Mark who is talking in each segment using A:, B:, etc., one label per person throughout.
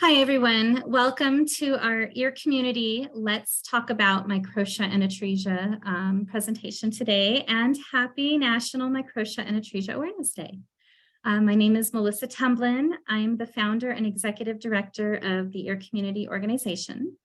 A: Hi, everyone. Welcome to our ear community. Let's talk about Microtia and Atresia presentation today, and happy National Microtia and Atresia Awareness Day. My name is Melissa Tumblin. I'm the founder and executive director of the Ear Community Organization.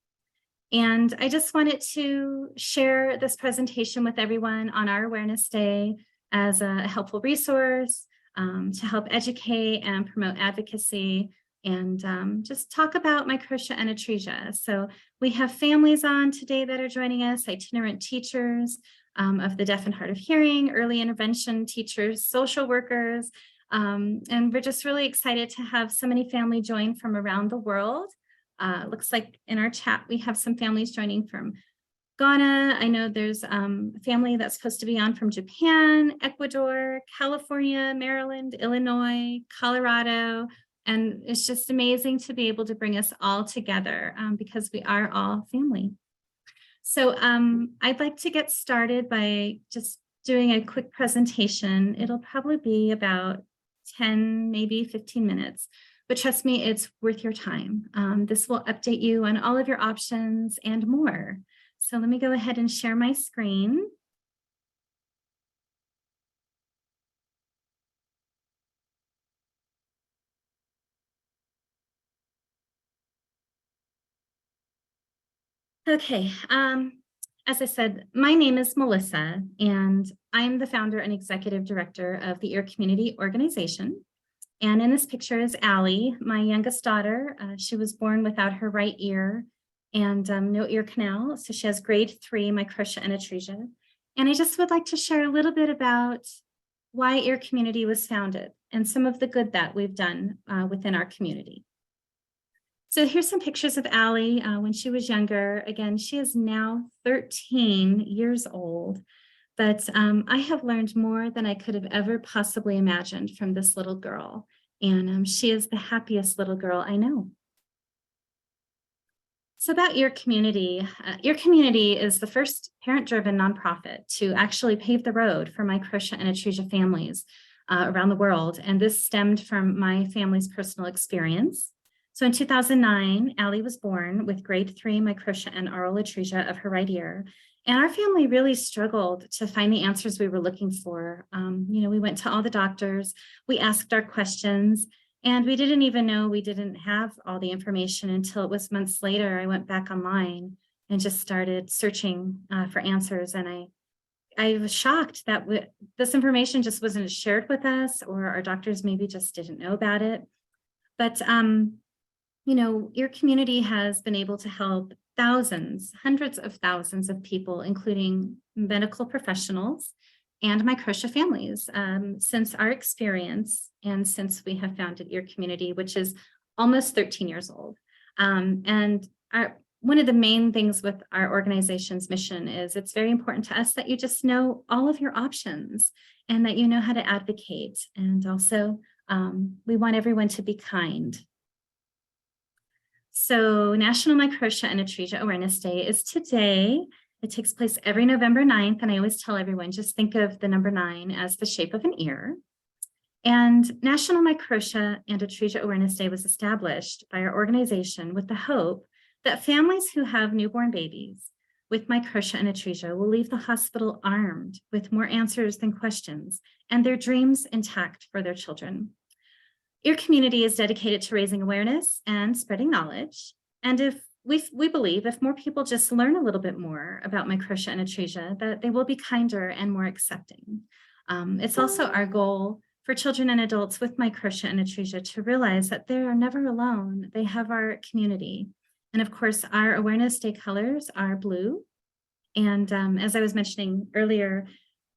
A: And I just wanted to share this presentation with everyone on our Awareness Day as a helpful resource to help educate and promote advocacy and just talk about Microtia and Atresia. So we have families on today that are joining us, itinerant teachers of the deaf and hard of hearing, early intervention teachers, social workers, and we're just really excited to have so many families join from around the world. Looks like in our chat, we have some families joining from Ghana. I know there's a family that's supposed to be on from Japan, Ecuador, California, Maryland, Illinois, Colorado. And it's just amazing to be able to bring us all together because we are all family. So I'd like to get started by just doing a quick presentation. It'll probably be about 10, maybe 15 minutes, but trust me, it's worth your time. This will update you on all of your options and more. So let me go ahead and share my screen. Okay, as I said, my name is Melissa, and I'm the founder and executive director of the Ear Community Organization. And in this picture is Allie, my youngest daughter. She was born without her right ear and no ear canal, so she has grade 3 Microtia and Atresia. And I just would like to share a little bit about why Ear Community was founded and some of the good that we've done within our community. So here's some pictures of Allie when she was younger. Again, she is now 13 years old, but I have learned more than I could have ever possibly imagined from this little girl. And she is the happiest little girl I know. So about Ear Community. Ear Community is the first parent-driven nonprofit to actually pave the road for Microtia and Atresia families around the world. And this stemmed from my family's personal experience. So in 2009, Allie was born with grade 3 Microtia and Aural Atresia of her right ear. And our family really struggled to find the answers we were looking for. We went to all the doctors, we asked our questions, and we didn't even know we didn't have all the information until it was months later. I went back online and just started searching for answers. And I was shocked that this information just wasn't shared with us, or our doctors maybe just didn't know about it. But Ear Community has been able to help thousands, hundreds of thousands of people, including medical professionals and Microtia families, since our experience and since we have founded Ear Community, which is almost 13 years old. One of the main things with our organization's mission is it's very important to us that you just know all of your options and that you know how to advocate. And also, we want everyone to be kind. So National Microtia and Atresia Awareness Day is today. It takes place every November 9th. And I always tell everyone, just think of the number 9 as the shape of an ear. And National Microtia and Atresia Awareness Day was established by our organization with the hope that families who have newborn babies with Microtia and Atresia will leave the hospital armed with more answers than questions and their dreams intact for their children. Ear Community is dedicated to raising awareness and spreading knowledge. And if we believe if more people just learn a little bit more about Microtia and Atresia, that they will be kinder and more accepting. It's also our goal for children and adults with Microtia and Atresia to realize that they are never alone. They have our community. And of course, our Awareness Day colors are blue. And as I was mentioning earlier,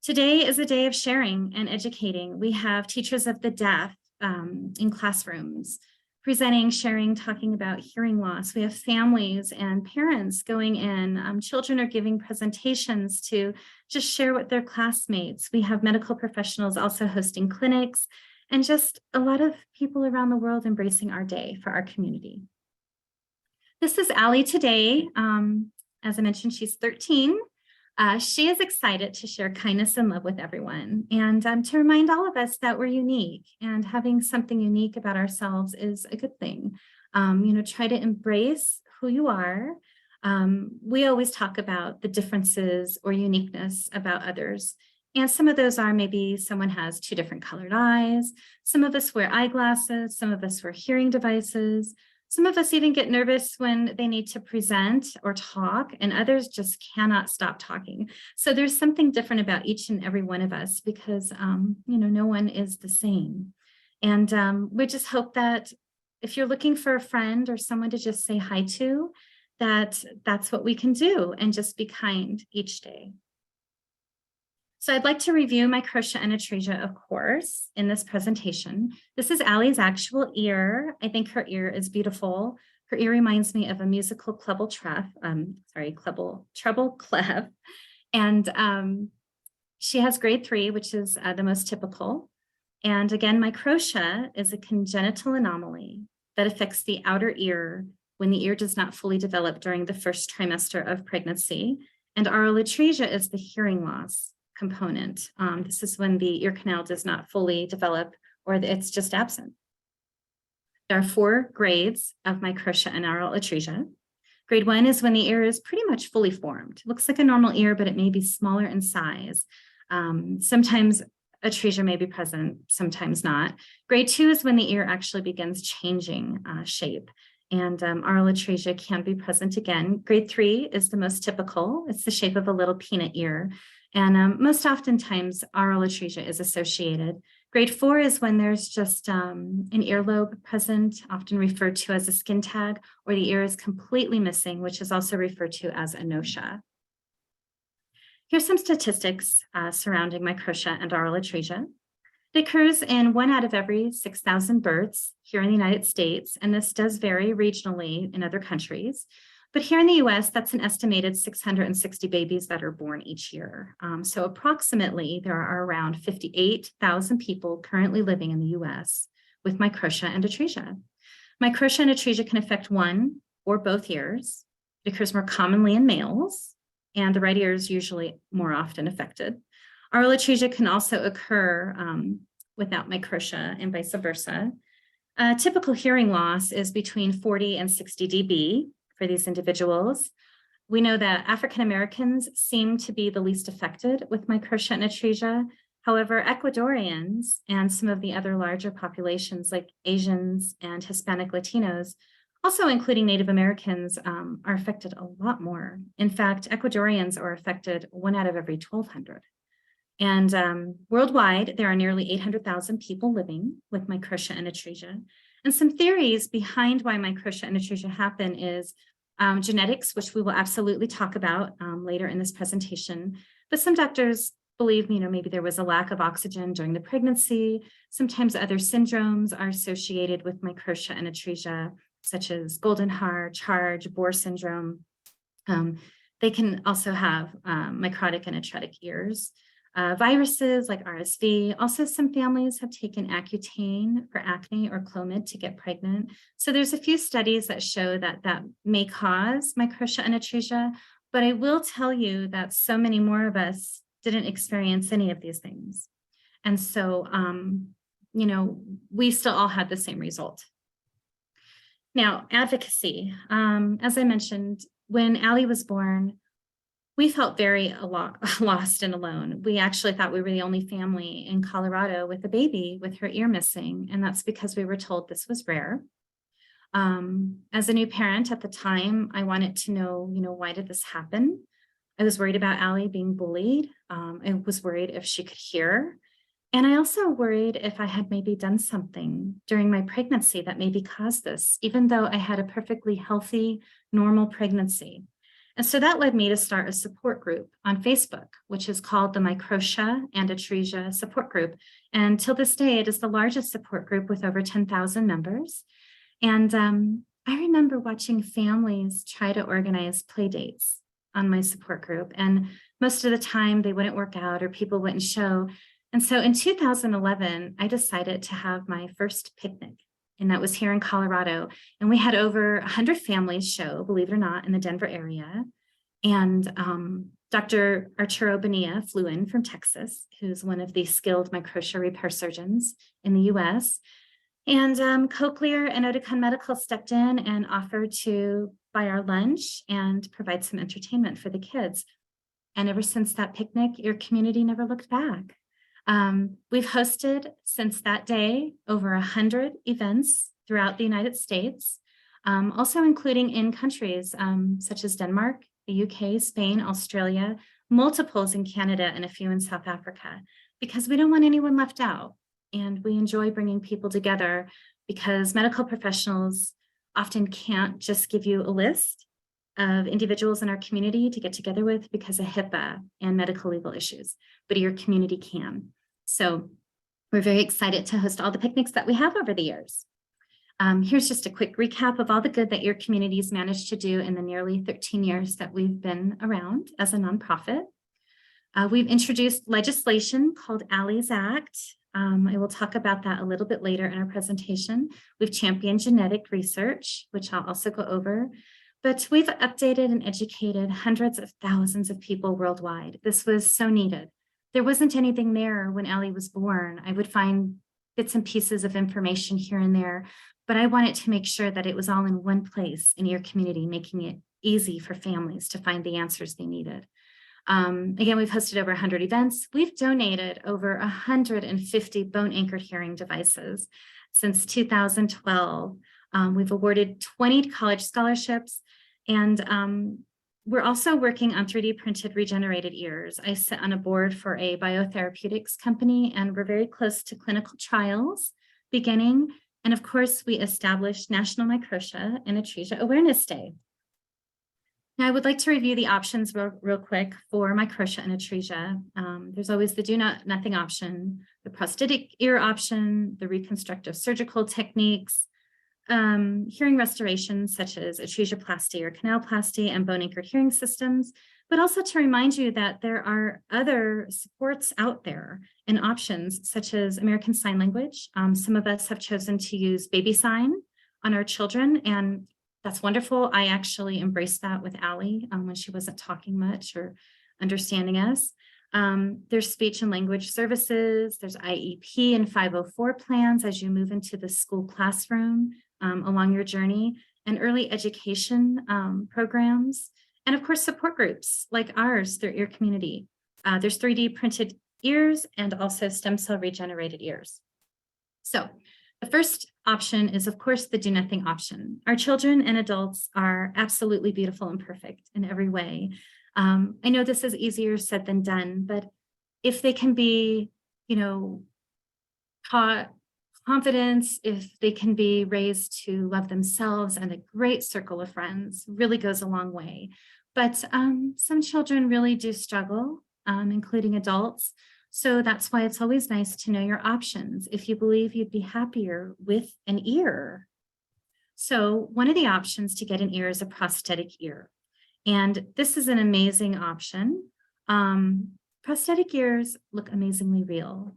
A: today is a day of sharing and educating. We have teachers of the deaf in classrooms, presenting, sharing, talking about hearing loss. We have families and parents going in. Children are giving presentations to just share with their classmates. We have medical professionals also hosting clinics, and just a lot of people around the world embracing our day for our community. This is Allie today. As I mentioned, she's 13. She is excited to share kindness and love with everyone, and to remind all of us that we're unique, and having something unique about ourselves is a good thing. Try to embrace who you are. We always talk about the differences or uniqueness about others. And some of those are maybe someone has 2 different colored eyes. Some of us wear eyeglasses. Some of us wear hearing devices. Some of us even get nervous when they need to present or talk, and others just cannot stop talking. So there's something different about each and every one of us because, no one is the same. And we just hope that if you're looking for a friend or someone to just say hi to, that's what we can do, and just be kind each day. So I'd like to review Microtia and Atresia, of course, in this presentation. This is Allie's actual ear. I think her ear is beautiful. Her ear reminds me of a musical treble clef. And she has grade 3, which is the most typical. And again, Microtia is a congenital anomaly that affects the outer ear when the ear does not fully develop during the first trimester of pregnancy. And aural atresia is the hearing loss component. This is when the ear canal does not fully develop or it's just absent. There are 4 grades of Microtia and Aural Atresia. Grade 1 is when the ear is pretty much fully formed. It looks like a normal ear, but it may be smaller in size. Sometimes atresia may be present, sometimes not. Grade 2 is when the ear actually begins changing shape. And aural atresia can be present again. Grade 3 is the most typical. It's the shape of a little peanut ear. And most oftentimes, aural atresia is associated. Grade 4 is when there's just an earlobe present, often referred to as a skin tag, or the ear is completely missing, which is also referred to as anotia. Here's some statistics surrounding Microtia and aural atresia. It occurs in 1 out of every 6,000 births here in the United States, and this does vary regionally in other countries. But here in the US, that's an estimated 660 babies that are born each year. So approximately, there are around 58,000 people currently living in the US with Microtia and Atresia. Microtia and Atresia can affect 1 or both ears. It occurs more commonly in males, and the right ear is usually more often affected. Aural atresia can also occur without Microtia and vice versa. Typical hearing loss is between 40 and 60 dB for these individuals. We know that African Americans seem to be the least affected with Microtia and Atresia. However, Ecuadorians and some of the other larger populations like Asians and Hispanic Latinos, also including Native Americans, are affected a lot more. In fact, Ecuadorians are affected 1 out of every 1,200. And worldwide, there are nearly 800,000 people living with Microtia and Atresia. And some theories behind why Microtia and Atresia happen is genetics, which we will absolutely talk about later in this presentation. But some doctors believe, maybe there was a lack of oxygen during the pregnancy. Sometimes other syndromes are associated with Microtia and Atresia, such as Goldenhar, Charge, Bohr syndrome. They can also have microtic and atretic ears. Viruses like RSV. Also, some families have taken Accutane for acne or Clomid to get pregnant. So there's a few studies that show that that may cause Microtia and Atresia, but I will tell you that so many more of us didn't experience any of these things. And so, we still all had the same result. Now, advocacy. As I mentioned, when Allie was born, we felt very lost and alone. We actually thought we were the only family in Colorado with a baby with her ear missing, and that's because we were told this was rare. As a new parent at the time, I wanted to know, why did this happen? I was worried about Allie being bullied. I was worried if she could hear. And I also worried if I had maybe done something during my pregnancy that maybe caused this, even though I had a perfectly healthy, normal pregnancy. And so that led me to start a support group on Facebook, which is called the Microtia and Atresia support group. And till this day, it is the largest support group with over 10,000 members. And I remember watching families try to organize play dates on my support group. And most of the time they wouldn't work out or people wouldn't show. And so in 2011, I decided to have my first picnic. And that was here in Colorado. And we had over 100 families show, believe it or not, in the Denver area. And Dr. Arturo Bonilla flew in from Texas, who's one of the skilled Microtia repair surgeons in the US. And Cochlear and Oticon Medical stepped in and offered to buy our lunch and provide some entertainment for the kids. And ever since that picnic, your community never looked back. We've hosted since that day over 100 events throughout the United States, also including in countries such as Denmark, the UK, Spain, Australia, multiples in Canada, and a few in South Africa, because we don't want anyone left out. And we enjoy bringing people together because medical professionals often can't just give you a list of individuals in our community to get together with because of HIPAA and medical legal issues, but your community can. So we're very excited to host all the picnics that we have over the years. Here's just a quick recap of all the good that your communities managed to do in the nearly 13 years that we've been around as a nonprofit. We've introduced legislation called ALIES Act. I will talk about that a little bit later in our presentation. We've championed genetic research, which I'll also go over. But we've updated and educated hundreds of thousands of people worldwide. This was so needed. There wasn't anything there when Ellie was born. I would find bits and pieces of information here and there, but I wanted to make sure that it was all in one place in your community, making it easy for families to find the answers they needed. Again, we've hosted over 100 events. We've donated over 150 bone-anchored hearing devices since 2012. We've awarded 20 college scholarships, and we're also working on 3D printed regenerated ears. I sit on a board for a biotherapeutics company, and we're very close to clinical trials beginning. And of course, we established National Microtia and Atresia Awareness Day. Now, I would like to review the options real quick for Microtia and Atresia. There's always the do-nothing option, the prosthetic ear option, the reconstructive surgical techniques, hearing restoration such as atresioplasty or canalplasty and bone-anchored hearing systems, but also to remind you that there are other supports out there and options such as American Sign Language. Some of us have chosen to use baby sign on our children, and that's wonderful. I actually embraced that with Allie when she wasn't talking much or understanding us. There's speech and language services. There's IEP and 504 plans as you move into the school classroom along your journey, and early education programs. And of course, support groups like ours through Ear Community. There's 3D printed ears and also stem cell regenerated ears. So the first option is, of course, the do nothing option. Our children and adults are absolutely beautiful and perfect in every way. I know this is easier said than done, but if they can be, taught confidence, if they can be raised to love themselves and a great circle of friends, really goes a long way. But some children really do struggle, including adults. So that's why it's always nice to know your options if you believe you'd be happier with an ear. So one of the options to get an ear is a prosthetic ear. And this is an amazing option. Prosthetic ears look amazingly real.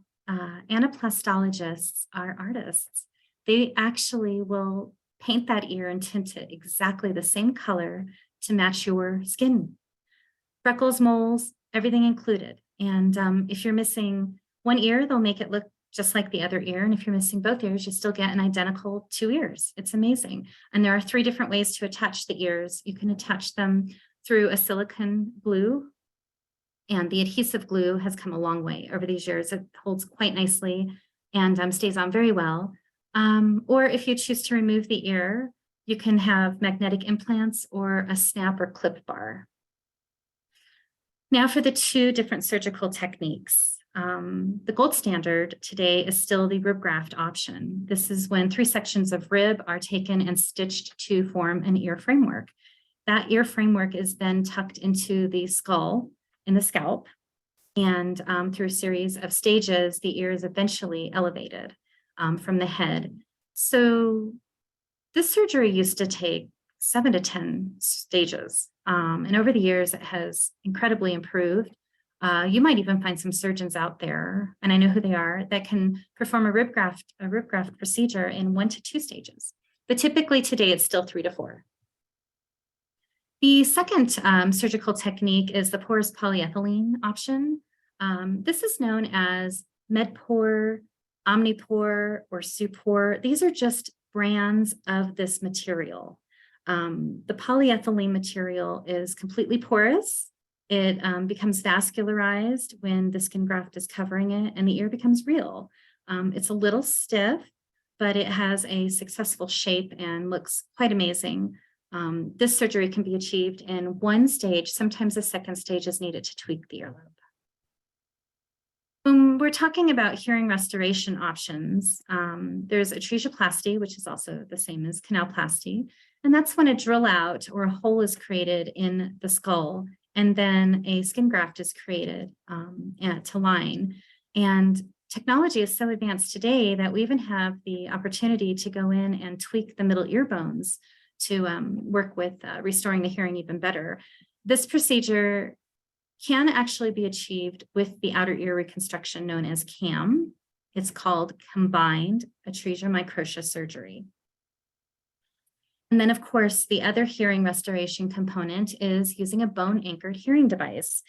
A: Anaplastologists are artists. They actually will paint that ear and tint it exactly the same color to match your skin. Freckles, moles, everything included. And if you're missing one ear, they'll make it look just like the other ear. And if you're missing both ears, you still get an identical 2 ears. It's amazing. And there are 3 different ways to attach the ears. You can attach them through a silicone glue, and the adhesive glue has come a long way over these years. It holds quite nicely and stays on very well. Or if you choose to remove the ear, you can have magnetic implants or a snap or clip bar. Now for the 2 different surgical techniques. The gold standard today is still the rib graft option. This is when 3 sections of rib are taken and stitched to form an ear framework. That ear framework is then tucked into the skull in the scalp, and through a series of stages, the ear is eventually elevated from the head. So this surgery used to take 7 to 10 stages. And over the years, it has incredibly improved. You might even find some surgeons out there, and I know who they are, that can perform a rib graft procedure in 1 to 2 stages. But typically today, it's still 3 to 4. The second surgical technique is the porous polyethylene option. This is known as MedPore Omnipore or Supor. These are just brands of this material. The polyethylene material is completely porous. It becomes vascularized when the skin graft is covering it, and the ear becomes real. It's a little stiff, but it has a successful shape and looks quite amazing. This surgery can be achieved in one stage. Sometimes a second stage is needed to tweak the earlobe. When we're talking about hearing restoration options, there's atresioplasty, which is also the same as canalplasty. And that's when a drill out or a hole is created in the skull, and then a skin graft is created to line. And technology is so advanced today that we even have the opportunity to go in and tweak the middle ear bones to work with restoring the hearing even better. This procedure can actually be achieved with the outer ear reconstruction known as CAM. It's called combined atresia microtia surgery. And then, of course, the other hearing restoration component is using a bone-anchored hearing device.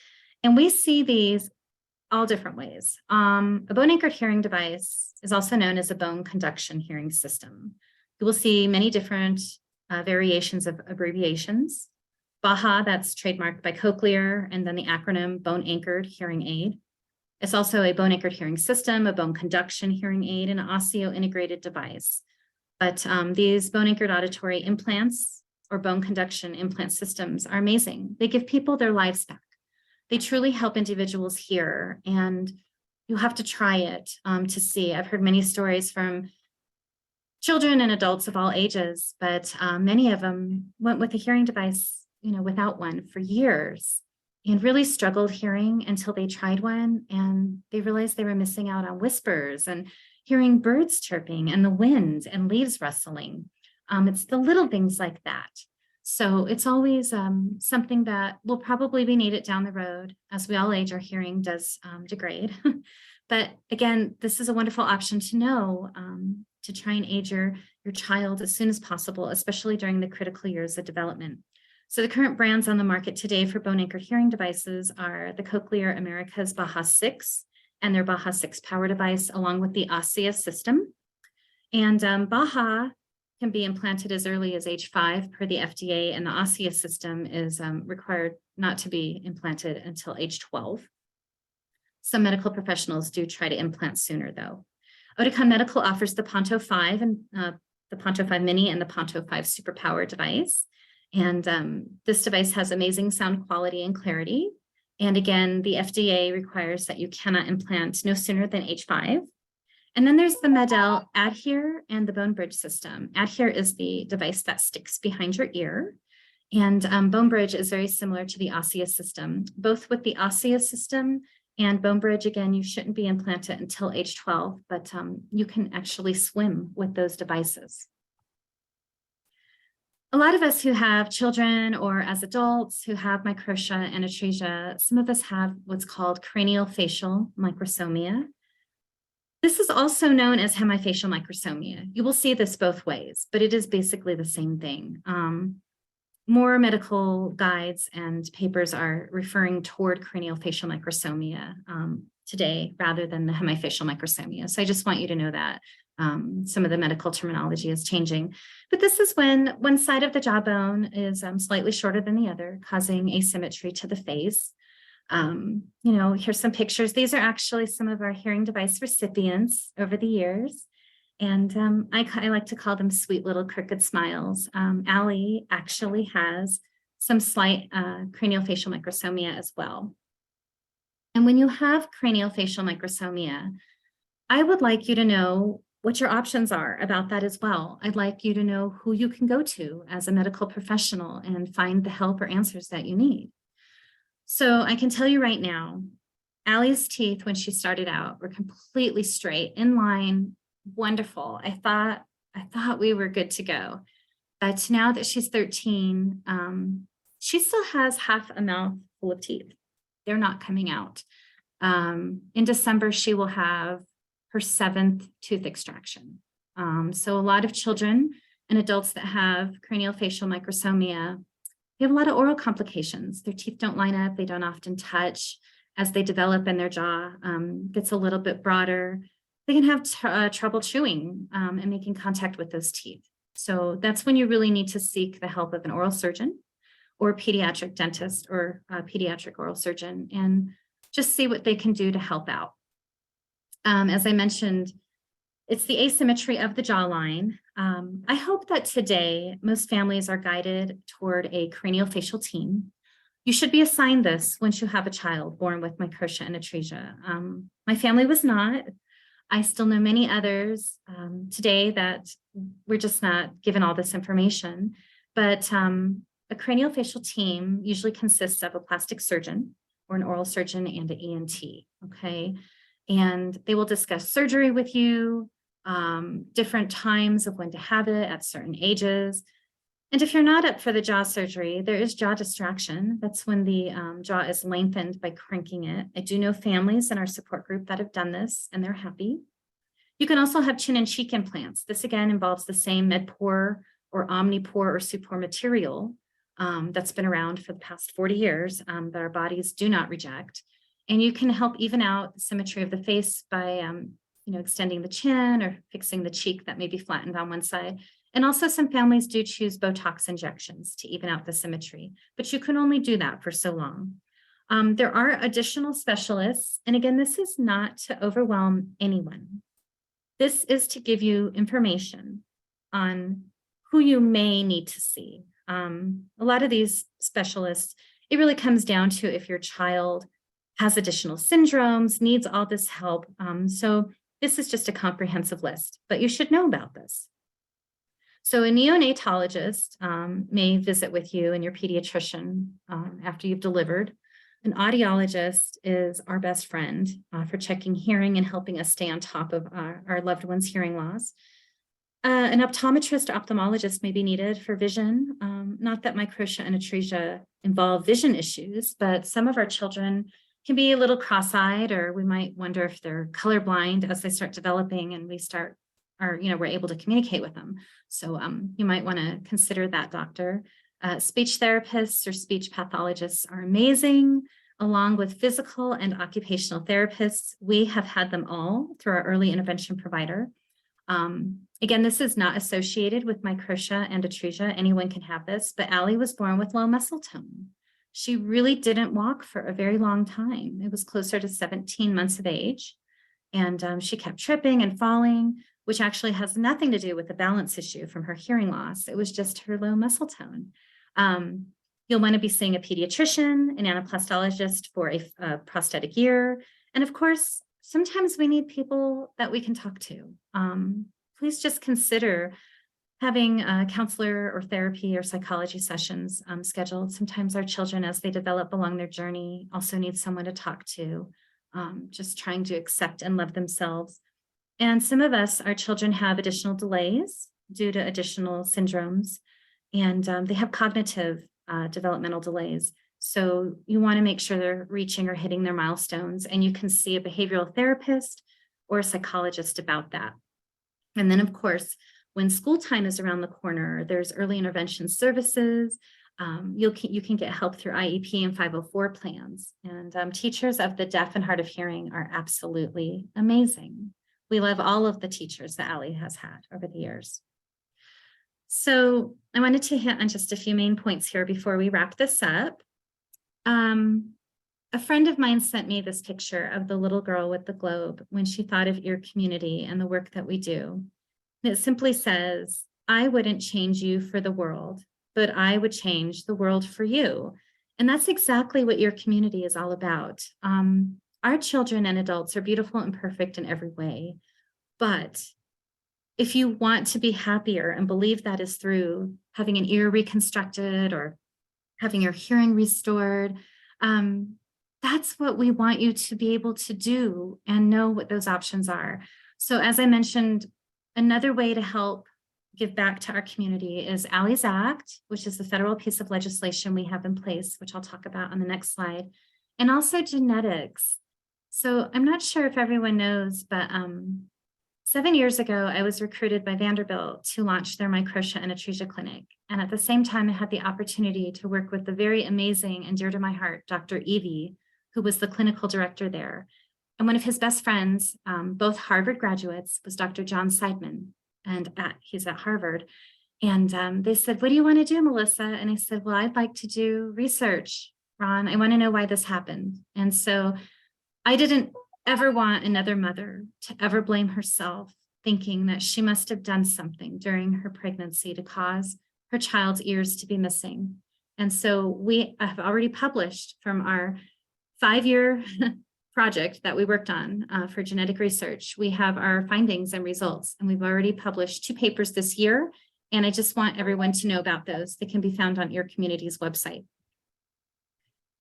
A: And we see these all different ways. A bone-anchored hearing device is also known as a bone conduction hearing system. You will see many different variations of abbreviations. BAHA, that's trademarked by Cochlear, and then the acronym bone-anchored hearing aid. It's also a bone-anchored hearing system, a bone conduction hearing aid, and an osseointegrated device. But these bone-anchored auditory implants or bone conduction implant systems are amazing. They give people their lives back. They truly help individuals hear, and you have to try it to see. I've heard many stories from children and adults of all ages, but many of them went with a hearing device, without one for years and really struggled hearing until they tried one, and they realized they were missing out on whispers and hearing birds chirping and the wind and leaves rustling. It's the little things like that. So it's always something that will probably be needed down the road. As we all age, our hearing does degrade. But again, this is a wonderful option to know, to try and aid your child as soon as possible, especially during the critical years of development. So the current brands on the market today for bone-anchored hearing devices are the Cochlear America's BAHA 6 and their BAHA 6 power device, along with the Ossia system. And BAHA can be implanted as early as age 5 per the FDA, and the Ossia system is required not to be implanted until age 12. Some medical professionals do try to implant sooner, though. Oticon Medical offers the Ponto 5 and the Ponto 5 Mini and the Ponto 5 Superpower device. And this device has amazing sound quality and clarity. And again, the FDA requires that you cannot implant no sooner than age 5. And then there's the Medel Adhere and the Bone Bridge system. Adhere is the device that sticks behind your ear. And Bone Bridge is very similar to the Ossia system. Both with the Ossia system and Bone Bridge, again, you shouldn't be implanted until age 12, but you can actually swim with those devices. A lot of us who have children or as adults who have Microtia and Atresia, some of us have what's called craniofacial microsomia. This is also known as hemifacial microsomia. You will see this both ways, but it is basically the same thing. More medical guides and papers are referring toward craniofacial microsomia today rather than the hemifacial microsomia. So I just want you to know that. Some of the medical terminology is changing, but this is when one side of the jawbone is slightly shorter than the other, causing asymmetry to the face. Here's some pictures. These are actually some of our hearing device recipients over the years, and I like to call them sweet little crooked smiles. Allie actually has some slight craniofacial microsomia as well. And when you have craniofacial microsomia, I would like you to know what your options are about that as well. I'd like you to know who you can go to as a medical professional and find the help or answers that you need. So I can tell you right now, Allie's teeth, when she started out, were completely straight, in line, wonderful. I thought we were good to go. But now that she's 13, she still has half a mouth full of teeth. They're not coming out. In December, she will have her 7th tooth extraction. So a lot of children and adults that have craniofacial microsomia, they have a lot of oral complications. Their teeth don't line up. They don't often touch. As they develop and their jaw gets a little bit broader, they can have trouble chewing and making contact with those teeth. So that's when you really need to seek the help of an oral surgeon or a pediatric dentist or a pediatric oral surgeon and just see what they can do to help out. As I mentioned, it's the asymmetry of the jawline. I hope that today most families are guided toward a craniofacial team. You should be assigned this once you have a child born with Microtia and Atresia. My family was not. I still know many others today that we're just not given all this information, but a craniofacial team usually consists of a plastic surgeon or an oral surgeon and an ENT, okay? And they will discuss surgery with you, different times of when to have it at certain ages. And if you're not up for the jaw surgery, there is jaw distraction. That's when the jaw is lengthened by cranking it. I do know families in our support group that have done this and they're happy. You can also have chin and cheek implants. This again involves the same MedPore or OmniPore or Supor material that's been around for the past 40 years that our bodies do not reject. And you can help even out the symmetry of the face by extending the chin or fixing the cheek that may be flattened on one side. And also some families do choose Botox injections to even out the symmetry, but you can only do that for so long. There are additional specialists. And again, this is not to overwhelm anyone. This is to give you information on who you may need to see. A lot of these specialists, it really comes down to if your child has additional syndromes, needs all this help. So this is just a comprehensive list, but you should know about this. So a neonatologist may visit with you and your pediatrician after you've delivered. An audiologist is our best friend for checking hearing and helping us stay on top of our loved one's hearing loss. An optometrist or ophthalmologist may be needed for vision. Not that Microtia and Atresia involve vision issues, but some of our children can be a little cross-eyed, or we might wonder if they're colorblind as they start developing and we're able to communicate with them. So you might want to consider that doctor. Speech therapists or speech pathologists are amazing, along with physical and occupational therapists. We have had them all through our early intervention provider. Again, this is not associated with Microtia and Atresia. Anyone can have this, but Allie was born with low muscle tone. She really didn't walk for a very long time. It was closer to 17 months of age. And she kept tripping and falling, which actually has nothing to do with the balance issue from her hearing loss. It was just her low muscle tone. You'll want to be seeing a pediatrician, an anaplastologist for a prosthetic ear. And of course, sometimes we need people that we can talk to. Please just consider having a counselor or therapy or psychology sessions scheduled. Sometimes our children, as they develop along their journey, also need someone to talk to, just trying to accept and love themselves. And some of us, our children have additional delays due to additional syndromes, and they have cognitive developmental delays. So you want to make sure they're reaching or hitting their milestones, and you can see a behavioral therapist or a psychologist about that. And then, of course, when school time is around the corner, there's early intervention services. You can get help through IEP and 504 plans. And teachers of the deaf and hard of hearing are absolutely amazing. We love all of the teachers that Allie has had over the years. So I wanted to hit on just a few main points here before we wrap this up. A friend of mine sent me this picture of the little girl with the globe when she thought of ear community and the work that we do. And it simply says, I wouldn't change you for the world, but I would change the world for you. And that's exactly what your community is all about. Our children and adults are beautiful and perfect in every way. But if you want to be happier and believe that is through having an ear reconstructed or having your hearing restored, that's what we want you to be able to do and know what those options are. So as I mentioned, another way to help give back to our community is Allie's Act, which is the federal piece of legislation we have in place, which I'll talk about on the next slide, and also genetics. So I'm not sure if everyone knows, but 7 years ago, I was recruited by Vanderbilt to launch their Microtia and Atresia clinic. And at the same time, I had the opportunity to work with the very amazing and dear to my heart, Dr. Evie, who was the clinical director there. And one of his best friends, both Harvard graduates, was Dr. John Seidman, and he's at Harvard. And they said, what do you want to do, Melissa? And I said, well, I'd like to do research, Ron. I want to know why this happened. And so I didn't ever want another mother to ever blame herself, thinking that she must have done something during her pregnancy to cause her child's ears to be missing. And so we have already published from our 5-year project that we worked on for genetic research. We have our findings and results, and we've already published 2 papers this year. And I just want everyone to know about those. They can be found on Ear Community's website.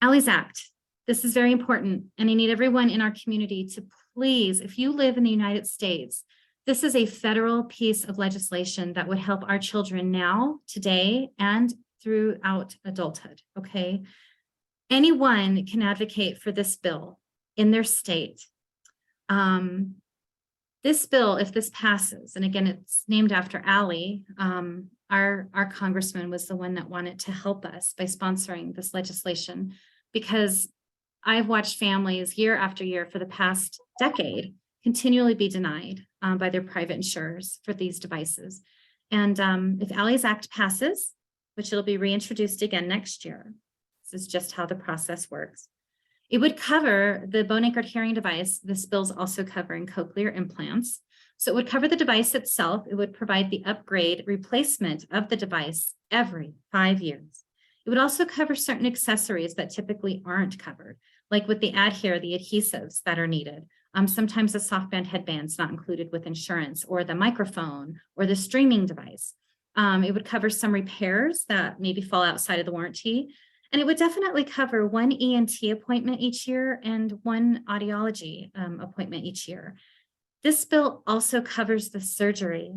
A: Allie's Act. This is very important, and I need everyone in our community to please, if you live in the United States, this is a federal piece of legislation that would help our children now, today, and throughout adulthood, okay? Anyone can advocate for this bill in their state. This bill, if this passes, and again, it's named after Allie, our congressman was the one that wanted to help us by sponsoring this legislation, because I've watched families year after year for the past decade continually be denied by their private insurers for these devices. And if Allie's Act passes, which it'll be reintroduced again next year, this is just how the process works. It would cover the bone anchored hearing device. This bill's also covering cochlear implants. So it would cover the device itself. It would provide the upgrade replacement of the device every 5 years. It would also cover certain accessories that typically aren't covered, like with the adhere, the adhesives that are needed. Sometimes the softband headband's not included with insurance, or the microphone, or the streaming device. It would cover some repairs that maybe fall outside of the warranty. And it would definitely cover 1 ENT appointment each year and 1 audiology appointment each year. This bill also covers the surgery,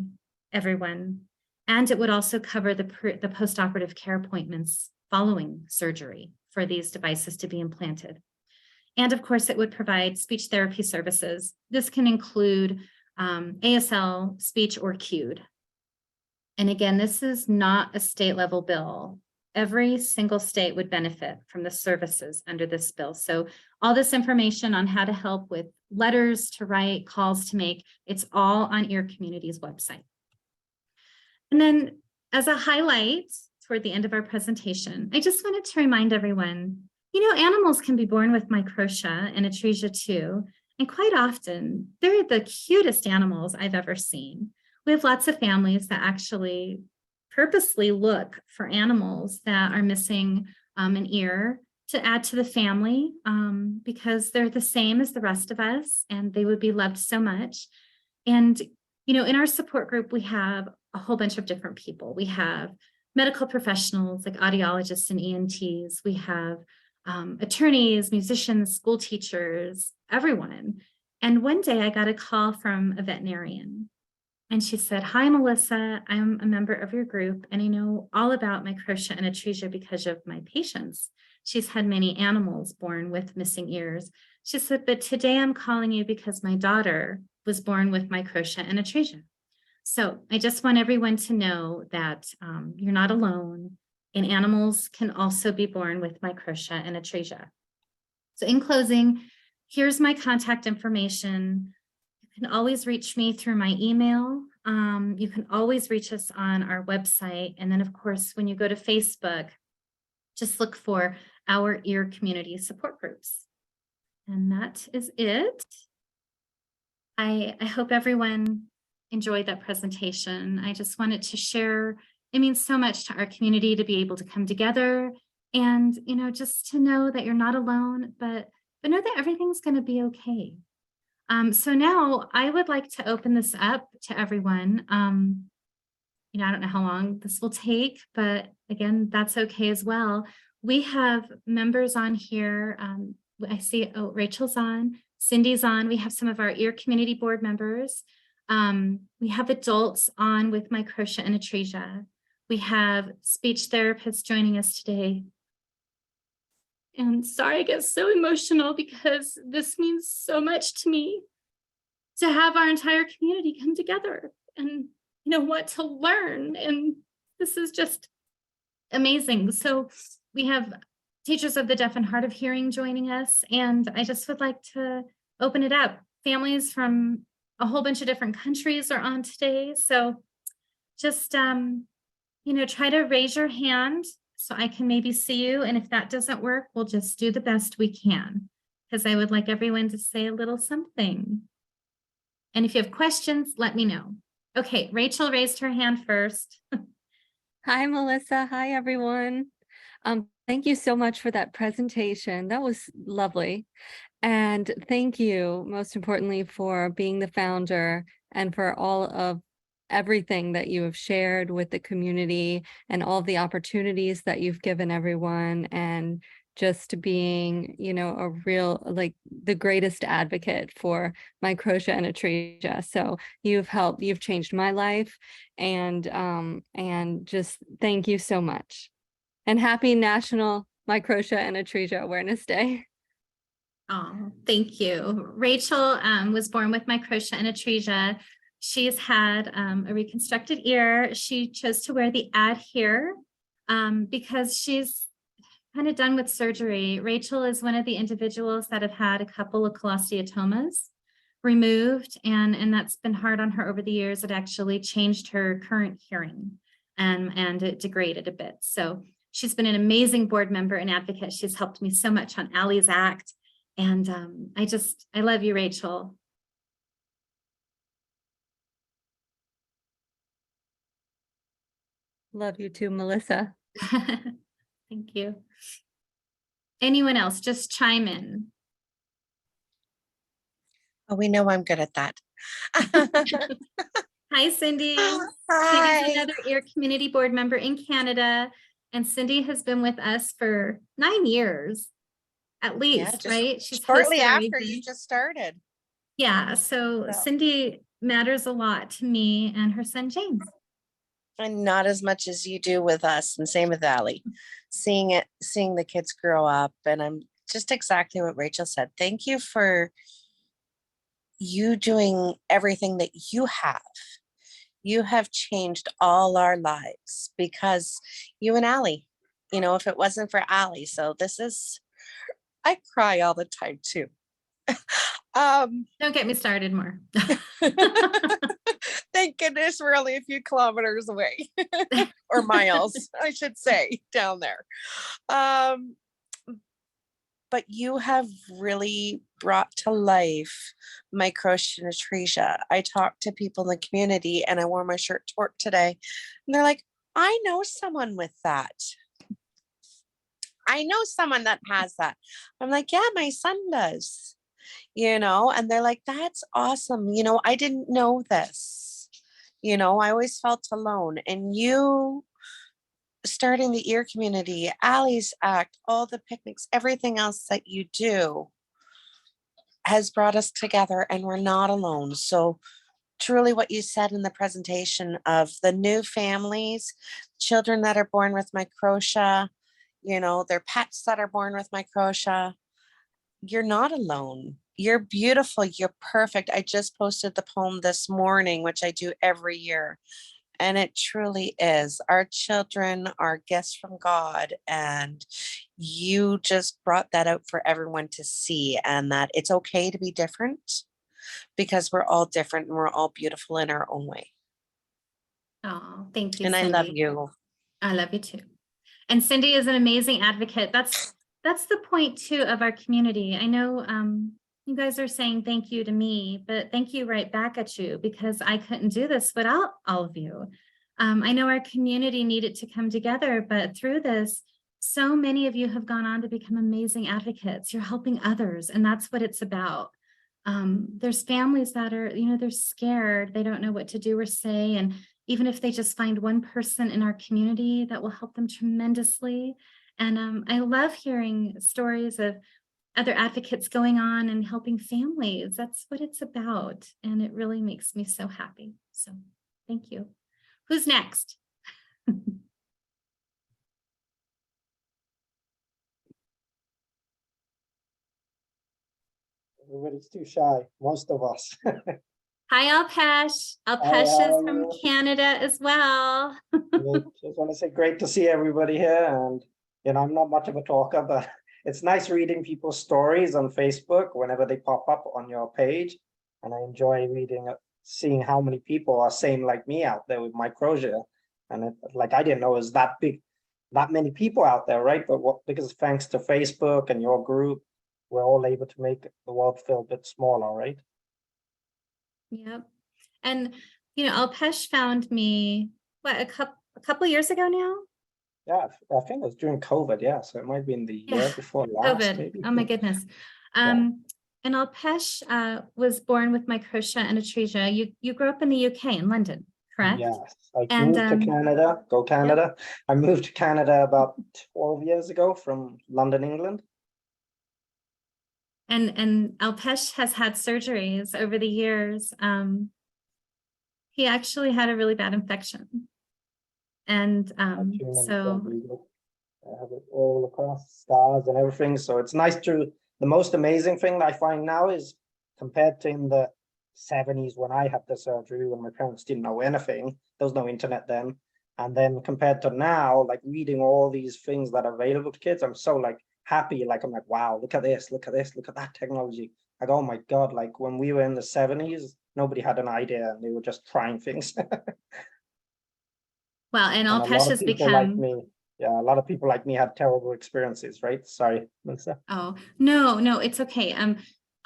A: everyone, and it would also cover the postoperative care appointments following surgery for these devices to be implanted. And of course, it would provide speech therapy services. This can include ASL, speech, or cued. And again, this is not a state level bill. Every single state would benefit from the services under this bill. So all this information on how to help with letters to write, calls to make, it's all on Ear Community's website. And then as a highlight toward the end of our presentation, I just wanted to remind everyone, you know, animals can be born with Microtia and Atresia too. And quite often, they're the cutest animals I've ever seen. We have lots of families that actually purposely look for animals that are missing an ear to add to the family because they're the same as the rest of us and they would be loved so much. And, you know, in our support group, we have a whole bunch of different people. We have medical professionals like audiologists and ENTs. We have attorneys, musicians, school teachers, everyone. And one day I got a call from a veterinarian. And she said, hi, Melissa, I'm a member of your group, and I know all about Microtia and Atresia because of my patients. She's had many animals born with missing ears. She said, but today I'm calling you because my daughter was born with Microtia and Atresia. So I just want everyone to know that you're not alone, and animals can also be born with Microtia and Atresia. So in closing, here's my contact information. You can always reach me through my email. You can always reach us on our website. And then, of course, when you go to Facebook, just look for our Ear Community support groups. And that is it. I hope everyone enjoyed that presentation. I just wanted to share, it means so much to our community to be able to come together and, you know, just to know that you're not alone, but know that everything's going to be okay. So now I would like to open this up to everyone. You know, I don't know how long this will take, but again, that's okay as well. We have members on here. I see, oh, Rachel's on, Cindy's on. We have some of our Ear Community Board members. We have adults on with Microtia and Atresia. We have speech therapists joining us today. And sorry, I get so emotional because this means so much to me to have our entire community come together and, you know, want to learn. And this is just amazing. So we have teachers of the deaf and hard of hearing joining us. And I just would like to open it up. Families from a whole bunch of different countries are on today. So just, try to raise your hand so I can maybe see you. And if that doesn't work, we'll just do the best we can, because I would like everyone to say a little something. And if you have questions, let me know. Okay, Rachel raised her hand first.
B: Hi, Melissa. Hi, everyone. Thank you so much for that presentation. That was lovely. And thank you, most importantly, for being the founder and for all of everything that you have shared with the community and all the opportunities that you've given everyone, and just being, a real, like, the greatest advocate for Microtia and Atresia. So you've changed my life, and just thank you so much. And happy National Microtia and Atresia Awareness Day.
A: Oh, thank you. Rachel was born with Microtia and Atresia. She's had a reconstructed ear. She chose to wear the ad here because she's kind of done with surgery. Rachel is one of the individuals that have had a couple of cholesteatomas removed, and that's been hard on her over the years. It actually changed her current hearing, and it degraded a bit. So she's been an amazing board member and advocate. She's helped me so much on Allie's Act. And I love you, Rachel.
B: Love you too, Melissa.
A: Thank you. Anyone else? Just chime in.
C: Oh, we know I'm good at that.
A: Hi, Cindy.
C: Hi.
A: Cindy's another ear community board member in Canada. And Cindy has been with us for 9 years, at least, right? She's
C: shortly after you just started.
A: Yeah, so Cindy matters a lot to me and her son, James.
C: And not as much as you do with us, and same with Allie. Seeing the kids grow up, and I'm just exactly what Rachel said. Thank you for you doing everything that you have. You have changed all our lives because you and Allie, if it wasn't for Allie. So I cry all the time too.
A: Don't get me started more.
C: Thank goodness we're only a few kilometers away or miles, I should say, down there. But you have really brought to life Microtia and Atresia. I talked to people in the community, and I wore my shirt to work today, and they're like, I know someone with that. I know someone that has that. I'm like, yeah, my son does. And they're like, that's awesome. I didn't know this. I always felt alone. And you starting the ear community, Allie's Act, all the picnics, everything else that you do has brought us together, and we're not alone. So truly what you said in the presentation of the new families, children that are born with Microtia, their pets that are born with Microtia, you're not alone. You're beautiful. You're perfect. I just posted the poem this morning, which I do every year. And it truly is. Our children are gifts from God. And you just brought that out for everyone to see, and that it's okay to be different because we're all different and we're all beautiful in our own way.
A: Oh, thank you,
C: And
A: Cindy.
C: I love you.
A: I love you too. And Cindy is an amazing advocate. That's the point too of our community. I know you guys are saying thank you to me, but thank you right back at you, because I couldn't do this without all of you. I know our community needed to come together, but through this, so many of you have gone on to become amazing advocates. You're helping others, and that's what it's about. There's families that are, they're scared. They don't know what to do or say. And even if they just find one person in our community, that will help them tremendously. And I love hearing stories of other advocates going on and helping families. That's what it's about. And it really makes me so happy. So thank you. Who's next?
D: Everybody's too shy, most of us.
A: Hi, Alpesh. Alpesh is from Canada as well.
D: Just want to say great to see everybody here. And I'm not much of a talker, but it's nice reading people's stories on Facebook whenever they pop up on your page. And I enjoy reading, seeing how many people are same like me out there with Microtia. And it, like, I didn't know it was that big, that many people out there, right? But what, because thanks to Facebook and your group, we're all able to make the world feel a bit smaller, right?
A: Yep. And, Alpesh found me, what, a couple years ago now?
D: Yeah, I think it was during COVID. Yeah, so it might be in the year before last,
A: COVID.
D: maybe.
A: Oh my goodness. And Alpesh was born with Microtia and Atresia. You grew up in the UK in London, correct?
D: Yes, I
A: And,
D: moved to Canada. Go Canada! I moved to Canada about 12 years ago from London, England.
A: And Alpesh has had surgeries over the years. He actually had a really bad infection. And so
D: I have it all across, scars and everything. So it's nice to, the most amazing thing that I find now is compared to in the 70s when I had the surgery, when my parents didn't know anything, there was no internet then. And then compared to now, like reading all these things that are available to kids, I'm so like happy. Like, I'm like, wow, look at this, look at this, look at that technology. Like, oh my God, like when we were in the 70s, nobody had an idea and they were just trying things.
A: well, and
D: And a lot
A: Alpesh
D: of
A: has
D: people like
A: become,
D: me, yeah, a lot of people like me had terrible experiences, right? Sorry, Melissa.
A: oh, no, it's okay.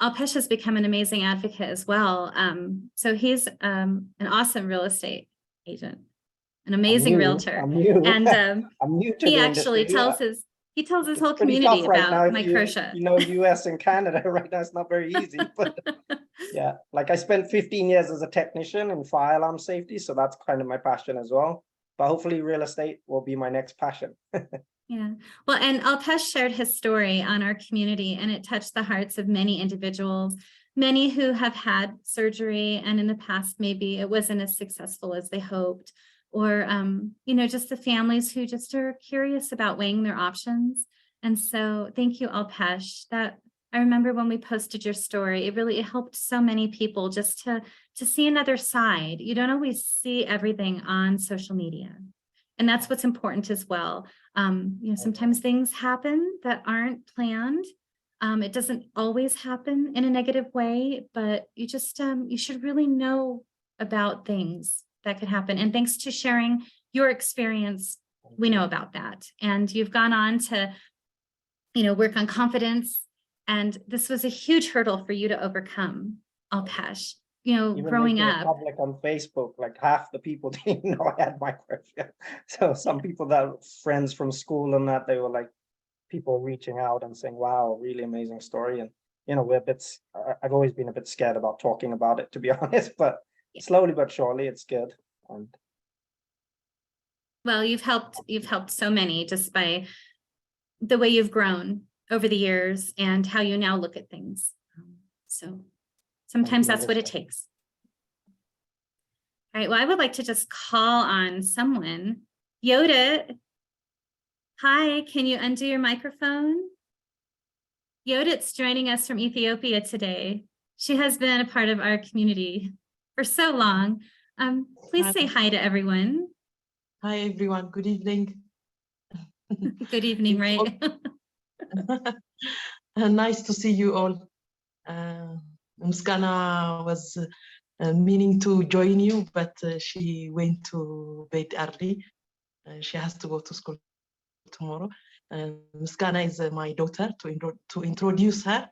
A: Alpesh has become an amazing advocate as well. So he's an awesome real estate agent, an amazing realtor.
D: I'm new.
A: And
D: I'm new to
A: he
D: the
A: actually
D: industry.
A: tells his
D: It's
A: whole
D: pretty
A: community
D: tough right now
A: about
D: if
A: Microtia.
D: you know US and Canada right now. It's not very easy, but yeah, like I spent 15 years as a technician in fire alarm safety, so that's kind of my passion as well. But hopefully real estate will be my next passion.
A: Yeah, well, and Alpesh shared his story on our community, and it touched the hearts of many individuals, many who have had surgery, and in the past, maybe it wasn't as successful as they hoped, or, just the families who just are curious about weighing their options. And so thank you, Alpesh. That I remember when we posted your story, it helped so many people just to see another side. You don't always see everything on social media. And that's what's important as well. Sometimes things happen that aren't planned. It doesn't always happen in a negative way, but you just, you should really know about things that could happen. And thanks to sharing your experience, we know about that. And you've gone on to, work on confidence. And this was a huge hurdle for you to overcome, Alpesh.
D: Even
A: growing
D: making it
A: up.
D: public on Facebook, like half the people didn't know I had Microtia. So some people that friends from school and that, they were like, people reaching out and saying, wow, really amazing story. And we're a bit, I've always been a bit scared about talking about it, to be honest, but slowly but surely it's good. And
A: well, you've helped so many just by the way you've grown over the years and how you now look at things. So sometimes that's what it takes. All right, well, I would like to just call on someone. Yoda, hi, can you undo your microphone? Yodit's joining us from Ethiopia today. She has been a part of our community for so long. Please say hi to everyone.
E: Hi, everyone. Good evening.
A: Good evening, right?
E: Nice to see you all. Muskana was meaning to join you, but she went to bed early. She has to go to school tomorrow. Muskana is my daughter. To introduce her,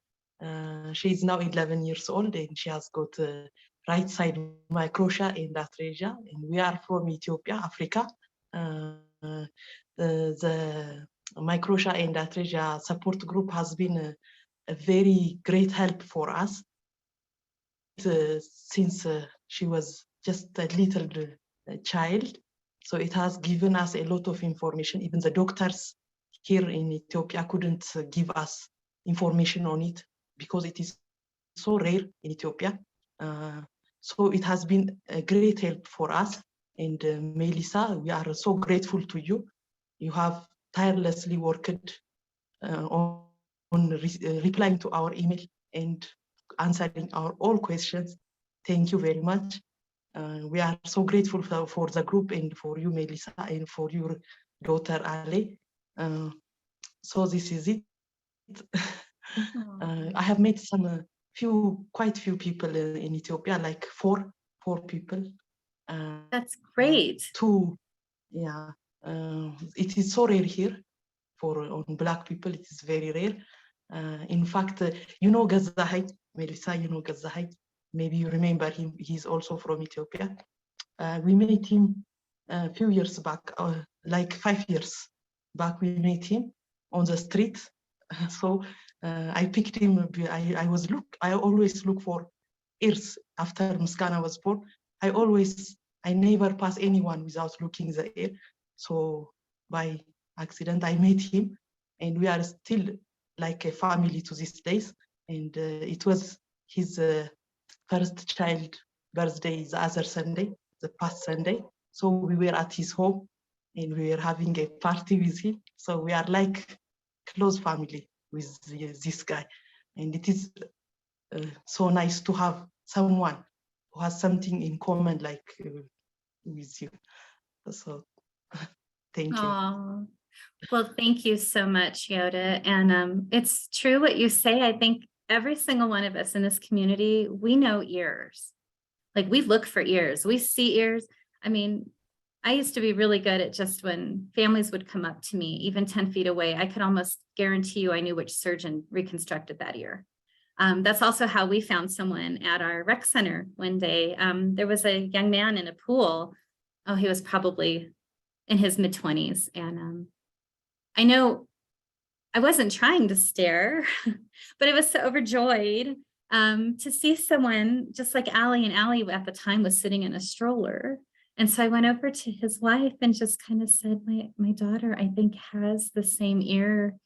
E: she is now 11 years old and she has got right side Microtia and Atresia, and we are from Ethiopia, Africa. The Microtia and Atresia support group has been a very great help for us since she was just a little child. So it has given us a lot of information. Even the doctors here in Ethiopia couldn't give us information on it because it is so rare in Ethiopia. So it has been a great help for us. And Melissa, we are so grateful to you. You have tirelessly worked on replying to our email and answering our all questions. Thank you very much. We are so grateful for the group and for you, Melissa, and for your daughter, Ale. So this is it. I have met some quite few people in Ethiopia, like four people.
A: That's great.
E: Yeah, it is so rare here on Black people. It is very rare. In fact, you know Gazahai, Melissa, you know Gazahai. Maybe you remember him. He's also from Ethiopia. We met him a few years back, like 5 years back. We met him on the street. So I picked him. I always look for ears after Muskana was born. I never pass anyone without looking the ear. So by accident, I met him, and we are still like a family to these days. And it was his first child birthday the other Sunday, the past Sunday. So we were at his home and we were having a party with him. So we are like close family with this guy. And it is so nice to have someone who has something in common like with you. So thank you.
A: Oh, well, thank you so much, Yoda. And it's true what you say. I think every single one of us in this community, we know ears. Like we look for ears, we see ears. I mean, I used to be really good at just when families would come up to me, even 10 feet away, I could almost guarantee you I knew which surgeon reconstructed that ear. That's also how we found someone at our rec center one day. There was a young man in a pool. Oh, he was probably in his mid-20s. And I know I wasn't trying to stare, but I was so overjoyed to see someone just like Allie, and Allie at the time was sitting in a stroller. And so I went over to his wife and just kind of said, my daughter, I think, has the same ear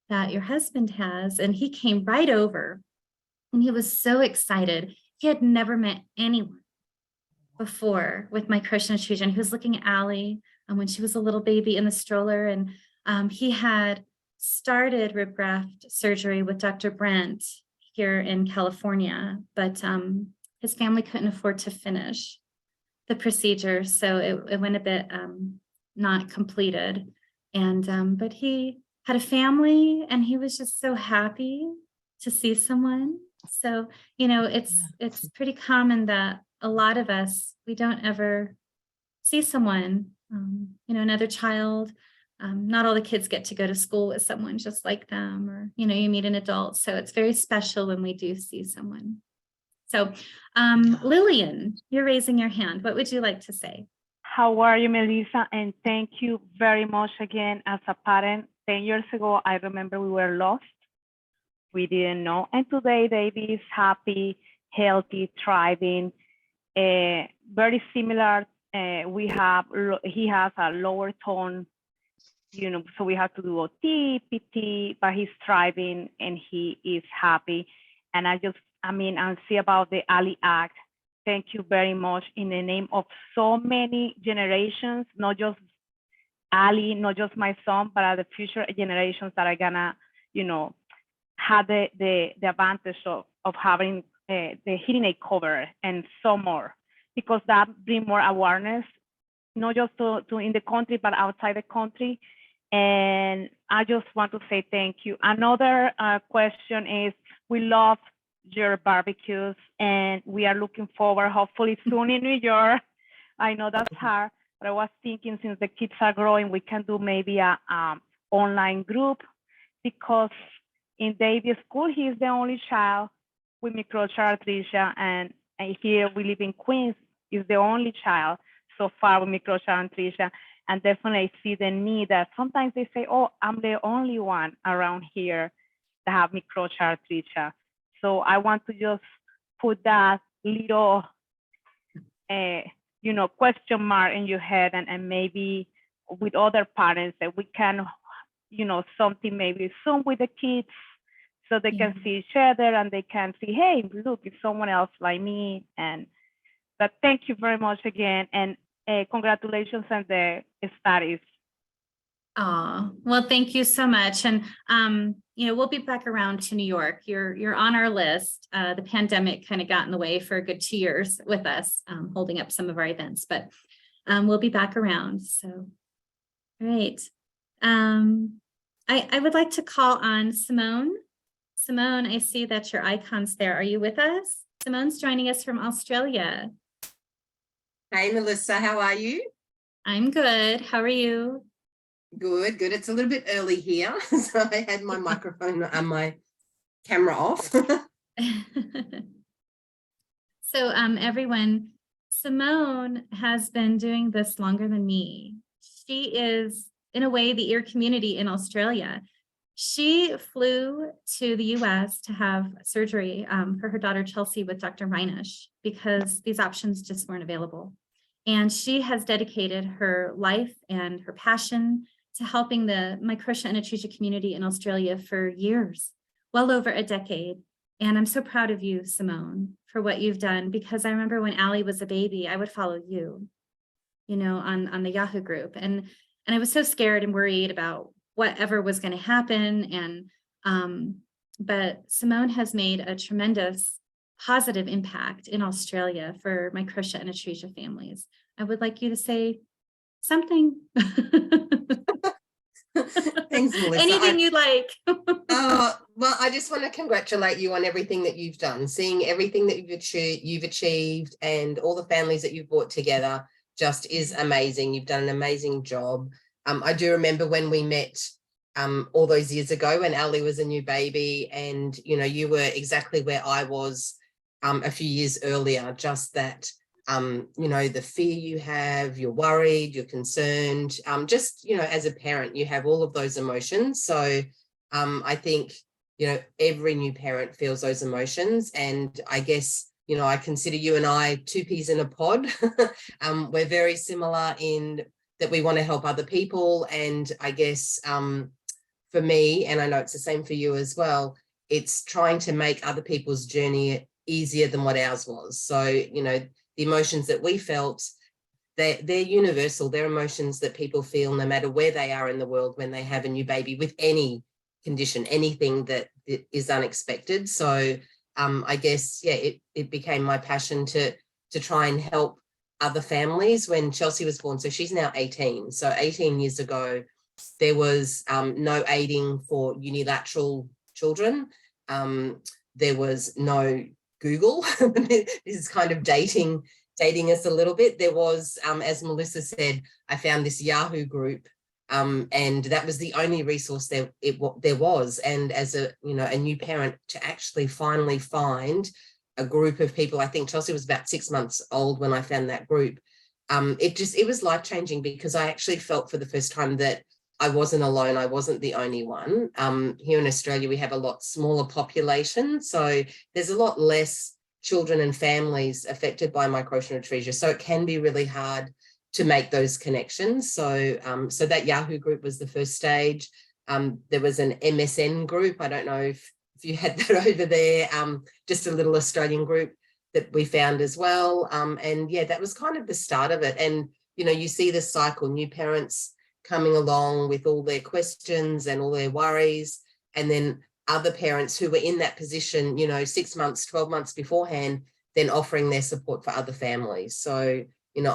A: that your husband has. And he came right over and he was so excited. He had never met anyone before with Microtia and Atresia. And he was looking at Allie when she was a little baby in the stroller. And he had started rib graft surgery with Dr. Brent here in California, but his family couldn't afford to finish the procedure. So it went a bit not completed. And but he had a family and he was just so happy to see someone. So, you know, it's pretty common that a lot of us, we don't ever see someone, you know, another child. Not all the kids get to go to school with someone just like them, or, you know, you meet an adult. So it's very special when we do see someone. So Lillian, you're raising your hand. What would you like to say?
F: How are you, Melissa? And thank you very much again as a parent. 10 years ago, I remember we were lost. We didn't know. And today, David is happy, healthy, thriving, very similar. He has a lower tone, you know, so we have to do OT, PT, but he's thriving and he is happy. And I see about the Ali Act. Thank you very much in the name of so many generations, not just Ali, not just my son, but the future generations that are gonna, you know, have the advantage of having the hearing aid cover and so more, because that brings more awareness, not just to in the country, but outside the country. And I just want to say thank you. Another question is, we love your barbecues and we are looking forward, hopefully soon in New York. I know that's hard, but I was thinking since the kids are growing, we can do maybe a online group, because in David's school, he is the only child with Microtia and Atresia, and here we live in Queens, is the only child so far with Microtia and Atresia. And definitely see the need that sometimes they say, oh, I'm the only one around here that have Microtia and Atresia. So I want to just put that little, you know, question mark in your head, and maybe with other parents that we can, you know, something maybe soon with the kids, so they can see each other and they can see, hey, look, it's someone else like me. But thank you very much again, and congratulations on the studies.
A: Oh, well, thank you so much. And, you know, we'll be back around to New York. You're on our list. The pandemic kind of got in the way for a good 2 years with us, holding up some of our events, but we'll be back around. So, all right. I would like to call on Simone. Simone, I see that your icon's there. Are you with us? Simone's joining us from Australia.
G: Hey, Melissa, how are you?
A: I'm good. How are you?
G: Good, good. It's a little bit early here, so I had my microphone and my camera off.
A: So everyone, Simone has been doing this longer than me. She is, in a way, the ear community in Australia. She flew to the US to have surgery for her daughter Chelsea with Dr. Reinish because these options just weren't available. And she has dedicated her life and her passion to helping the Microtia and Atresia community in Australia for years, well over a decade. And I'm so proud of you, Simone, for what you've done, because I remember when Allie was a baby, I would follow you, on the Yahoo group. And I was so scared and worried about whatever was going to happen. But Simone has made a tremendous positive impact in Australia for Microtia and Atresia families. I would like you to say something.
G: Thanks, Melissa.
A: Anything you'd like.
G: Well, I just want to congratulate you on everything that you've done, seeing everything that you've achieved and all the families that you've brought together just is amazing. You've done an amazing job. I do remember when we met all those years ago when Ali was a new baby, and you were exactly where I was a few years earlier, just that the fear you have, you're worried, you're concerned, just as a parent you have all of those emotions. So I think every new parent feels those emotions, and I guess I consider you and I two peas in a pod. We're very similar in that we want to help other people, and I guess for me, and I know it's the same for you as well, it's trying to make other people's journey easier than what ours was. So the emotions that we felt, they're universal. They're emotions that people feel no matter where they are in the world when they have a new baby with any condition, anything that is unexpected. So I guess, it became my passion to try and help other families. When Chelsea was born, so she's now 18. So 18 years ago, there was no aiding for unilateral children. There was no Google. This is kind of dating us a little bit. There was, as Melissa said, I found this Yahoo group, and that was the only resource there was. And as a new parent, to actually finally find a group of people, I think Chelsea was about 6 months old when I found that group. It was life-changing, because I actually felt for the first time that I wasn't alone. I wasn't the only one. Here in Australia, we have a lot smaller population, so there's a lot less children and families affected by Microtia and Atresia. So it can be really hard to make those connections. So, so that Yahoo group was the first stage. There was an MSN group. I don't know if you had that over there. Just a little Australian group that we found as well. And yeah, that was kind of the start of it. And you see the cycle, new parents coming along with all their questions and all their worries, and then other parents who were in that position 6 months, 12 months beforehand, then offering their support for other families. So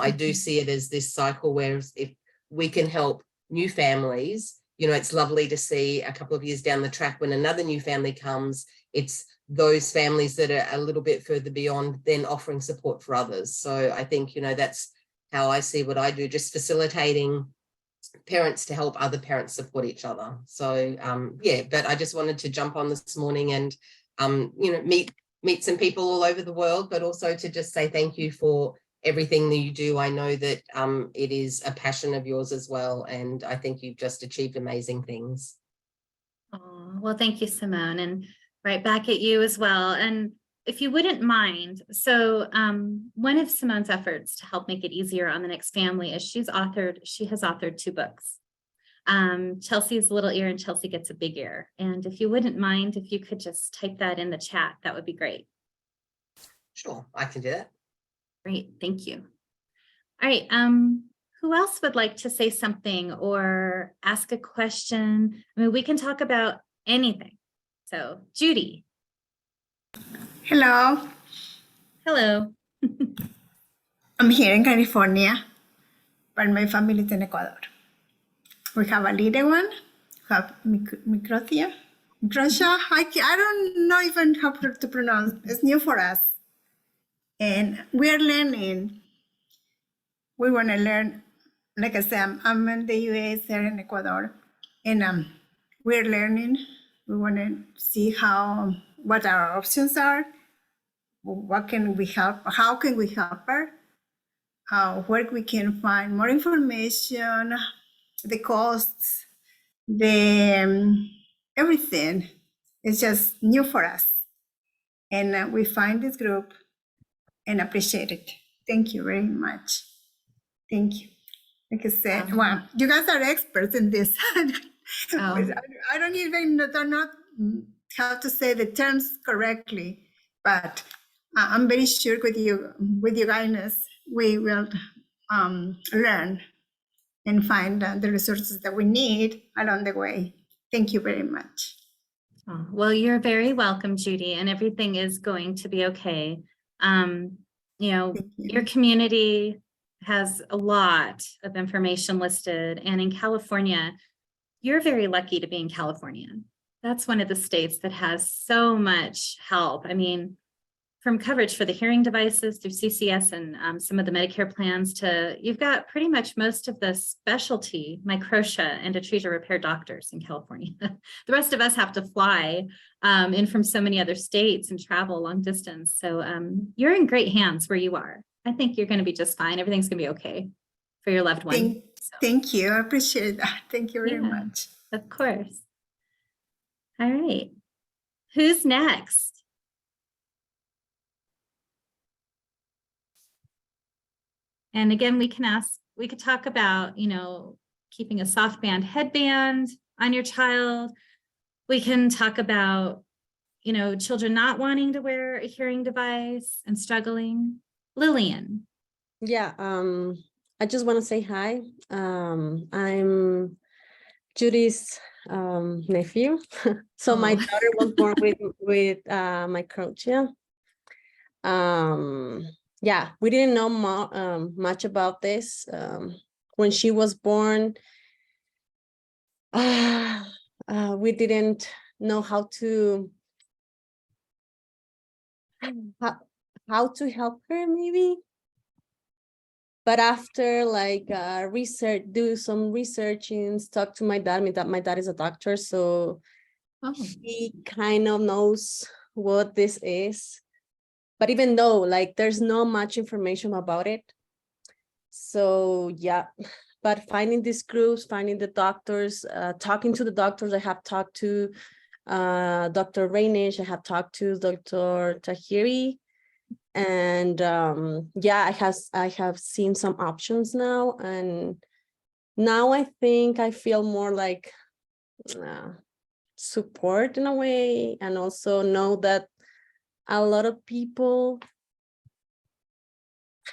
G: I do see it as this cycle where if we can help new families, it's lovely to see a couple of years down the track when another new family comes, it's those families that are a little bit further beyond then offering support for others. So I think that's how I see what I do, just facilitating parents to help other parents support each other. So but I just wanted to jump on this morning and meet some people all over the world, but also to just say thank you for everything that you do. I know that it is a passion of yours as well, and I think you've just achieved amazing things.
A: Oh, well, thank you, Simone, and right back at you as well. And if you wouldn't mind, so one of Simone's efforts to help make it easier on the next family is she has authored 2 books. Chelsea's Little Ear and Chelsea Gets a Big Ear. And if you wouldn't mind, if you could just type that in the chat, that would be great.
G: Sure, I can do that.
A: Great, thank you. All right, who else would like to say something or ask a question? I mean, we can talk about anything. So, Judy.
H: Hello,
A: Hello.
H: I'm here in California, but my family is in Ecuador. We have a little one have Microtia. I don't know even how to pronounce. It's new for us. And we're learning. We want to learn, like I said, I'm in the US, here in Ecuador, and we're learning. We want to see what our options are. What can we help? How can we help her? Where we can find more information, the costs, the everything. It's just new for us. And we find this group and appreciate it. Thank you very much. Thank you. Like I said, well, you guys are experts in this. I don't even know how to say the terms correctly, but I'm very sure with your guidance, we will learn and find the resources that we need along the way. Thank you very much.
A: Oh, well, you're very welcome, Judy, and everything is going to be okay. Your community has a lot of information listed, and in California, you're very lucky to be in California. That's one of the states that has so much help. I mean, from coverage for the hearing devices through CCS and some of the Medicare plans to, you've got pretty much most of the specialty Microtia and Atresia repair doctors in California. The rest of us have to fly in from so many other states and travel long distance. So you're in great hands where you are. I think you're going to be just fine. Everything's going to be okay for your loved one.
H: Thank you. I appreciate that. Thank you very much.
A: Of course. All right. Who's next? And again, we could talk about, keeping a soft band headband on your child. We can talk about, children not wanting to wear a hearing device and struggling. Lillian.
I: Yeah, I just want to say hi. I'm Judy's nephew. So my daughter was born with Microtia. Yeah, we didn't know much about this. When she was born, we didn't know how to help her, maybe. But after do some research and talk to my dad. My dad is a doctor, so he kind of knows what this is. But even though there's not much information about it. So yeah, but finding these groups, finding the doctors, talking to the doctors. I have talked to Dr. Rainish, I have talked to Dr. Tahiri. And yeah, I have seen some options now. And now I think I feel more like support in a way, and also know that a lot of people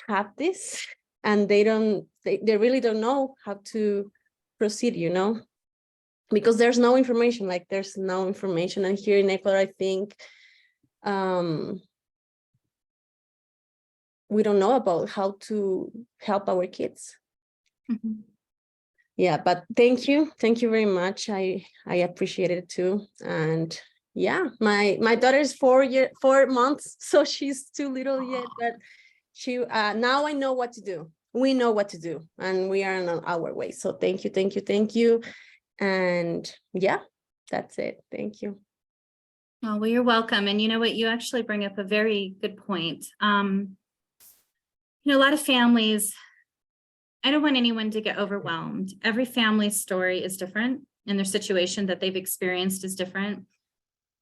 I: have this and they really don't know how to proceed, because there's no information, and here in Ecuador, I think we don't know about how to help our kids. Mm-hmm. Yeah, but thank you very much. I appreciate it too. And yeah, my daughter is 4 months, so she's too little yet, but she now I know what to do. We know what to do, and we are on our way. So thank you. And yeah, that's it. Thank you.
A: Oh, well, you're welcome. And you know what, you actually bring up a very good point. A lot of families, I don't want anyone to get overwhelmed. Every family's story is different, and their situation that they've experienced is different.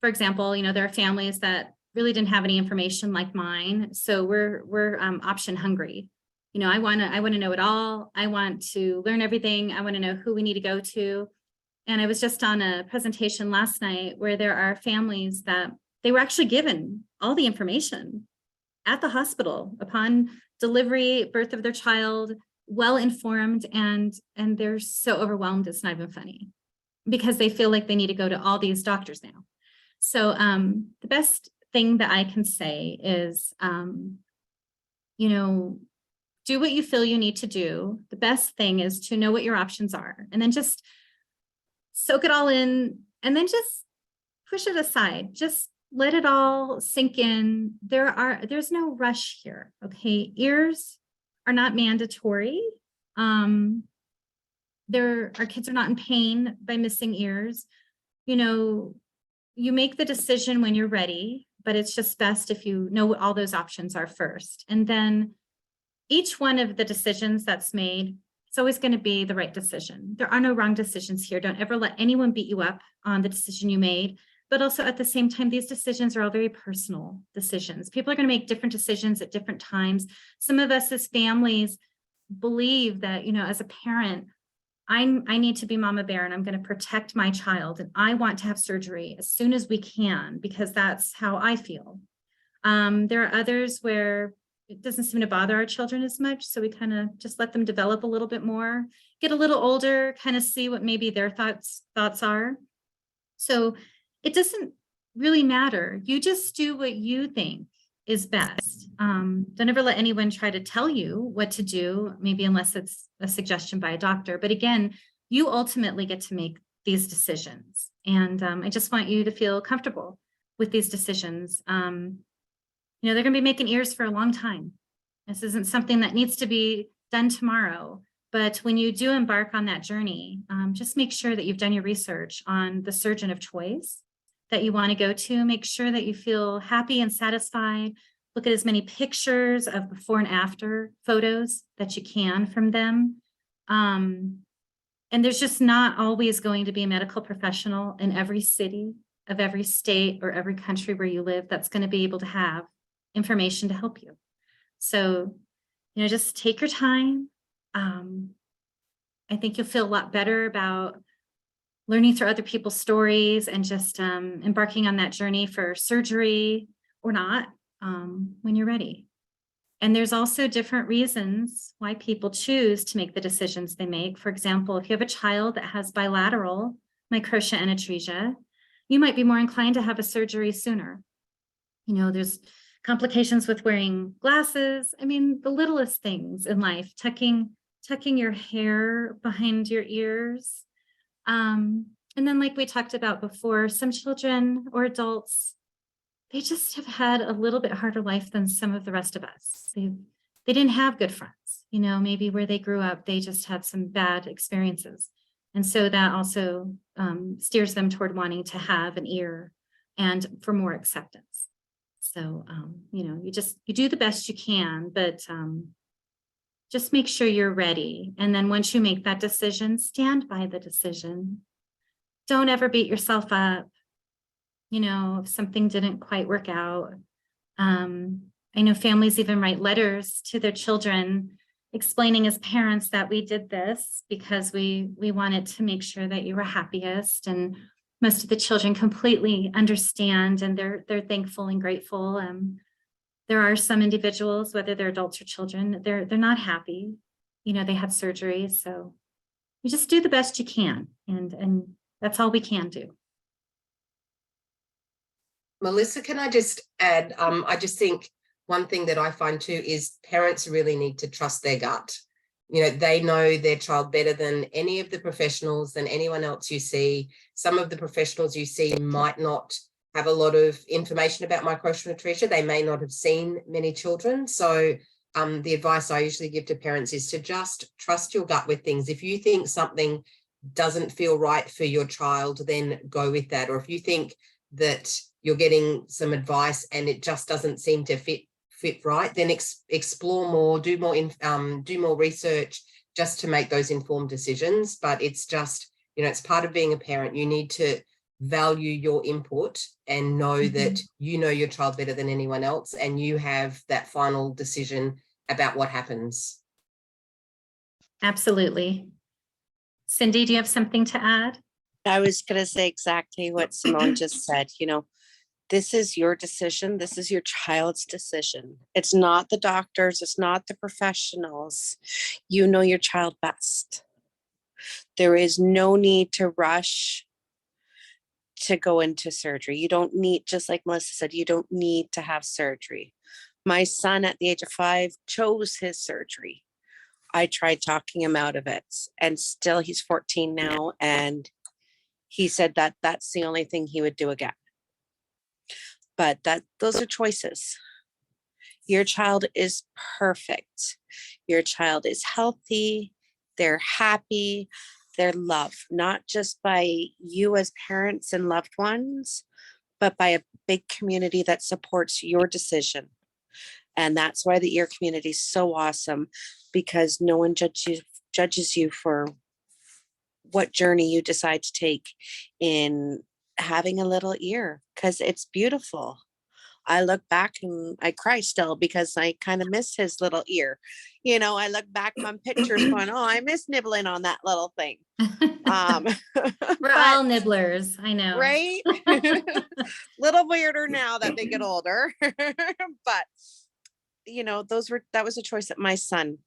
A: For example, there are families that really didn't have any information like mine. So we're option hungry. I want to know it all. I want to learn everything. I want to know who we need to go to. And I was just on a presentation last night where there are families that they were actually given all the information at the hospital upon delivery, birth of their child, well informed, and they're so overwhelmed it's not even funny, because they feel like they need to go to all these doctors now. So the best thing that I can say is, do what you feel you need to do. The best thing is to know what your options are, and then just soak it all in, and then just push it aside. Just let it all sink in. There's no rush here. Okay. Ears are not mandatory. Our kids are not in pain by missing ears. You know, you make the decision when you're ready, but it's just best if you know what all those options are first. And then each one of the decisions that's made, it's always going to be the right decision. There are no wrong decisions here. Don't ever let anyone beat you up on the decision you made. But also at the same time, these decisions are all very personal decisions. People are going to make different decisions at different times. Some of us as families believe that, you know, as a parent, I need to be mama bear and I'm going to protect my child. And I want to have surgery as soon as we can, because that's how I feel. There are others where it doesn't seem to bother our children as much. So we kind of just let them develop a little bit more, get a little older, kind of see what maybe their thoughts are. So it doesn't really matter. You just do what you think is best. Don't ever let anyone try to tell you what to do, maybe unless it's a suggestion by a doctor. But again, you ultimately get to make these decisions. And I just want you to feel comfortable with these decisions. You know, they're going to be making ears for a long time. This isn't something that needs to be done tomorrow. But when you do embark on that journey, just make sure that you've done your research on the surgeon of choice that you want to go to. Make sure that you feel happy and satisfied. Look at as many pictures of before and after photos that you can from them. And there's just not always going to be a medical professional in every city of every state or every country where you live that's going to be able to have information to help you. So, you know, just take your time. I think you'll feel a lot better about learning through other people's stories and just embarking on that journey for surgery or not when you're ready. And there's also different reasons why people choose to make the decisions they make. For example, if you have a child that has bilateral Microtia and Atresia, you might be more inclined to have a surgery sooner. You know, there's complications with wearing glasses. I mean, the littlest things in life, tucking your hair behind your ears. And then like we talked about before, some children or adults, they just have had a little bit harder life than some of the rest of us. They didn't have good friends, you know, maybe where they grew up, they just had some bad experiences. And so that also steers them toward wanting to have an ear and for more acceptance. So, you know, you do the best you can, but just make sure you're ready. And then once you make that decision, stand by the decision. Don't ever beat yourself up. You know, if something didn't quite work out. I know families even write letters to their children explaining as parents that we did this because we wanted to make sure that you were happiest. And most of the children completely understand and they're thankful and grateful. There are some individuals, whether they're adults or children, they're not happy. You know, they had surgery. So you just do the best you can. And that's all we can do.
G: Melissa, can I just add, I just think one thing that I find too is parents really need to trust their gut. You know, they know their child better than any of the professionals, than anyone else you see. Some of the professionals you see might not have a lot of information about Microtia and Atresia. They may not have seen many children. So the advice I usually give to parents is to just trust your gut with things. If you think something doesn't feel right for your child, then go with that. Or if you think that you're getting some advice and it just doesn't seem to fit right, then explore more, do more research just to make those informed decisions. But it's just, you know, it's part of being a parent. You need to value your input and know that you know your child better than anyone else and you have that final decision about what happens.
A: Absolutely. Cindy, do you have something to add?
C: I was going to say exactly what Simone just said. You know, this is your decision. This is your child's decision. It's not the doctors. It's not the professionals. You know your child best. There is no need to rush to go into surgery. You don't need, just like Melissa said, you don't need to have surgery. My son at the age of 5 chose his surgery. I tried talking him out of it and still he's 14 now and he said that that's the only thing he would do again. But those are choices. Your child is perfect. Your child is healthy. They're happy. They're loved, not just by you as parents and loved ones, but by a big community that supports your decision. And that's why the ear community is so awesome, because no one judges you for what journey you decide to take in having a little ear, because it's beautiful. I look back and I cry still because I kind of miss his little ear. You know, I look back on pictures going, oh, I miss nibbling on that little thing.
A: We're all nibblers, I know.
C: Right? Little weirder now that they get older. But, you know, that was a choice that my son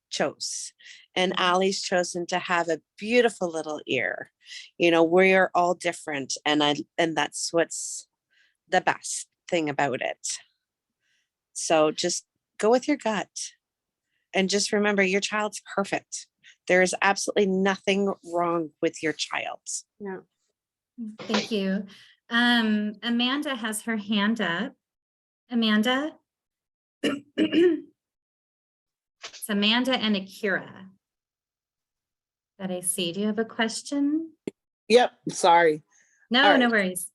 C: chose. And Allie's chosen to have a beautiful little ear. You know, we're all different. And that's what's the best thing about it. So just go with your gut and just remember your child's perfect. There is absolutely nothing wrong with your child.
I: No.
A: Thank you. Amanda has her hand up. Amanda? It's Amanda and Akira that I see. Do you have a question?
J: Yep, sorry.
A: No,
J: All right.
A: no worries.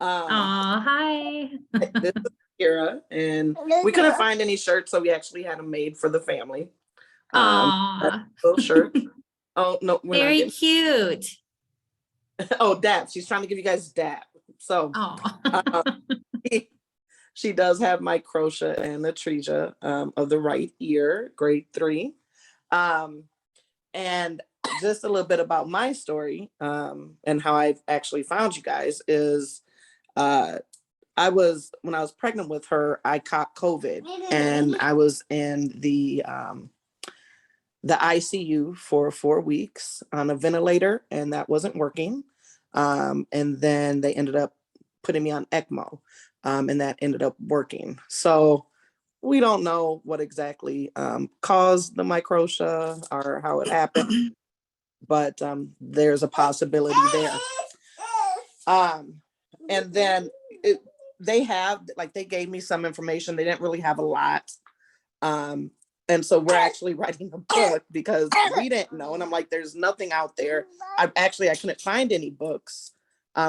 A: Hi.
J: This is Kira, and we couldn't find any shirts, so we actually had them made for the family. Little shirt. Oh no, we're
A: very
J: not
A: cute.
J: Oh, dap. She's trying to give you guys dap. So she does have Microtia and Atresia of the right ear, grade 3. And just a little bit about my story and how I actually found you guys is when I was pregnant with her, I caught COVID, and I was in the ICU for 4 weeks on a ventilator, and that wasn't working. And then they ended up putting me on ECMO, and that ended up working. So we don't know what exactly caused the Microtia or how it happened, but there's a possibility there. And then they gave me some information. They didn't really have a lot. And so we're actually writing a book because we didn't know. And I'm like, there's nothing out there. I couldn't find any books.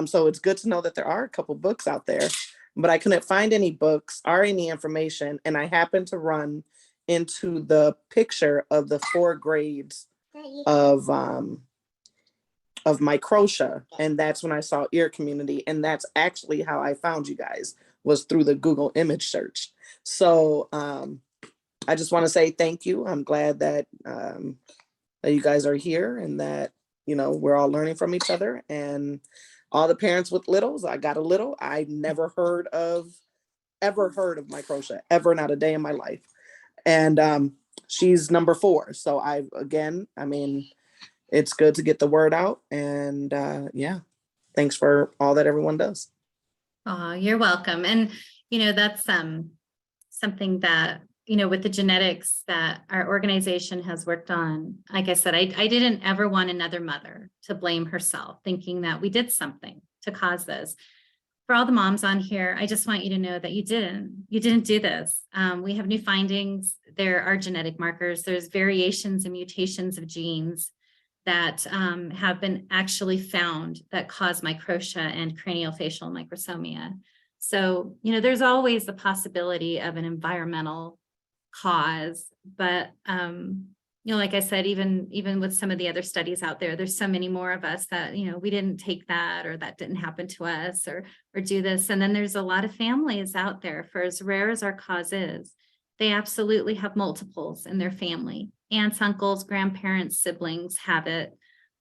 J: So it's good to know that there are a couple books out there, but I couldn't find any books or any information. And I happened to run into the picture of the 4 grades of Microtia. And that's when I saw ear community. And that's actually how I found you guys, was through the Google image search. So I just want to say thank you. I'm glad that you guys are here and that, you know, we're all learning from each other. And all the parents with littles, I got a little, I never heard of Microtia, ever, not a day in my life. And she's number 4. So it's good to get the word out. And yeah, thanks for all that everyone does.
A: Oh, you're welcome. And, you know, that's something that, you know, with the genetics that our organization has worked on. Like I said, I didn't ever want another mother to blame herself, thinking that we did something to cause this. For all the moms on here, I just want you to know that you didn't do this. We have new findings. There are genetic markers. There's variations and mutations of genes that have been actually found that cause Microtia and craniofacial microsomia. So, you know, there's always the possibility of an environmental cause, but you know, like I said, even with some of the other studies out there, there's so many more of us that, you know, we didn't take that, or that didn't happen to us, or do this. And then there's a lot of families out there, for as rare as our cause is, they absolutely have multiples in their family. Aunts, uncles, grandparents, siblings have it.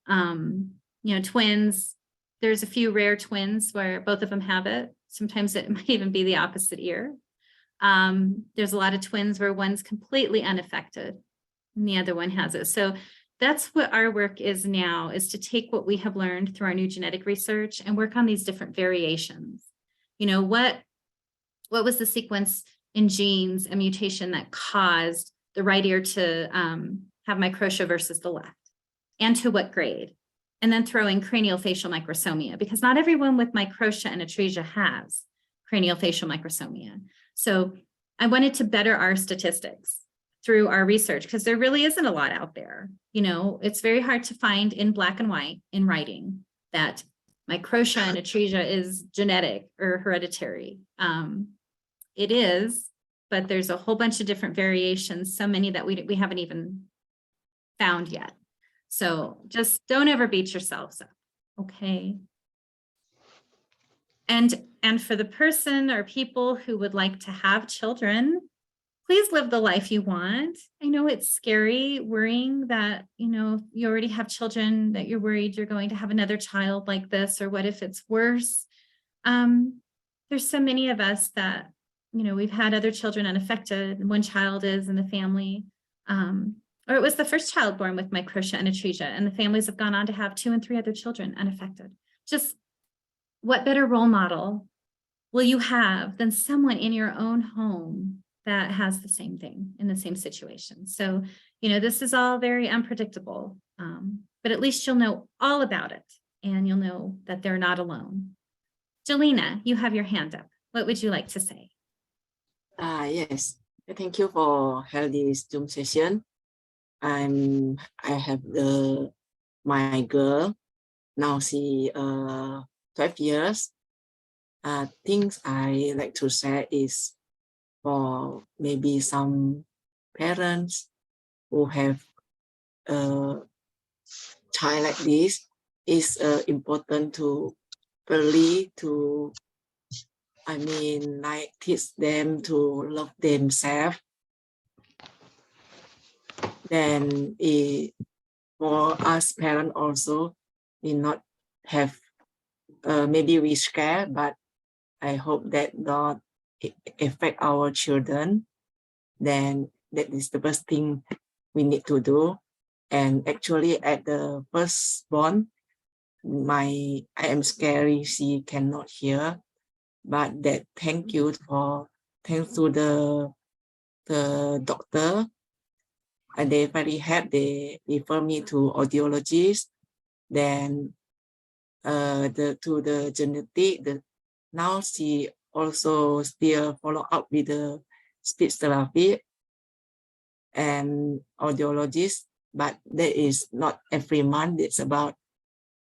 A: You know, twins, there's a few rare twins where both of them have it. Sometimes it might even be the opposite ear. There's a lot of twins where one's completely unaffected and the other one has it. So that's what our work is now, is to take what we have learned through our new genetic research and work on these different variations. You know, what was the sequence in genes and mutation that caused the right ear to have Microtia versus the left, and to what grade? and then throw in craniofacial microsomia, because not everyone with Microtia and Atresia has craniofacial microsomia. So I wanted to better our statistics through our research, because there really isn't a lot out there. You know, it's very hard to find in black and white in writing that Microtia and Atresia is genetic or hereditary. It is, but there's a whole bunch of different variations, so many that we haven't even found yet. So just don't ever beat yourselves up, okay? And for the person or people who would like to have children, please live the life you want. I know it's scary, worrying that, you know, you already have children, that you're worried you're going to have another child like this, or what if it's worse? There's so many of us that, you know, we've had other children unaffected, and one child is in the family. Or it was the first child born with Microtia and Atresia, and the families have gone on to have 2 and 3 other children unaffected. Just what better role model will you have than someone in your own home that has the same thing in the same situation? So, you know, this is all very unpredictable, but at least you'll know all about it, and you'll know that they're not alone. Jelena, you have your hand up. What would you like to say?
K: Yes, thank you for having this Zoom session. I have my girl now. She 12 years. Things I like to share is for maybe some parents who have a child like this. Is important to early to, I mean, like teach them to love themselves. Then for us parents also, we not have, maybe we scare, but I hope that not affect our children. Then that is the first thing we need to do. And actually at the firstborn, I am scary, she cannot hear, but that thanks to the doctor, and they very happy. They refer me to audiologist. Then to the genetic. Now she also still follow up with the speech therapy and audiologist, but that is not every month. It's about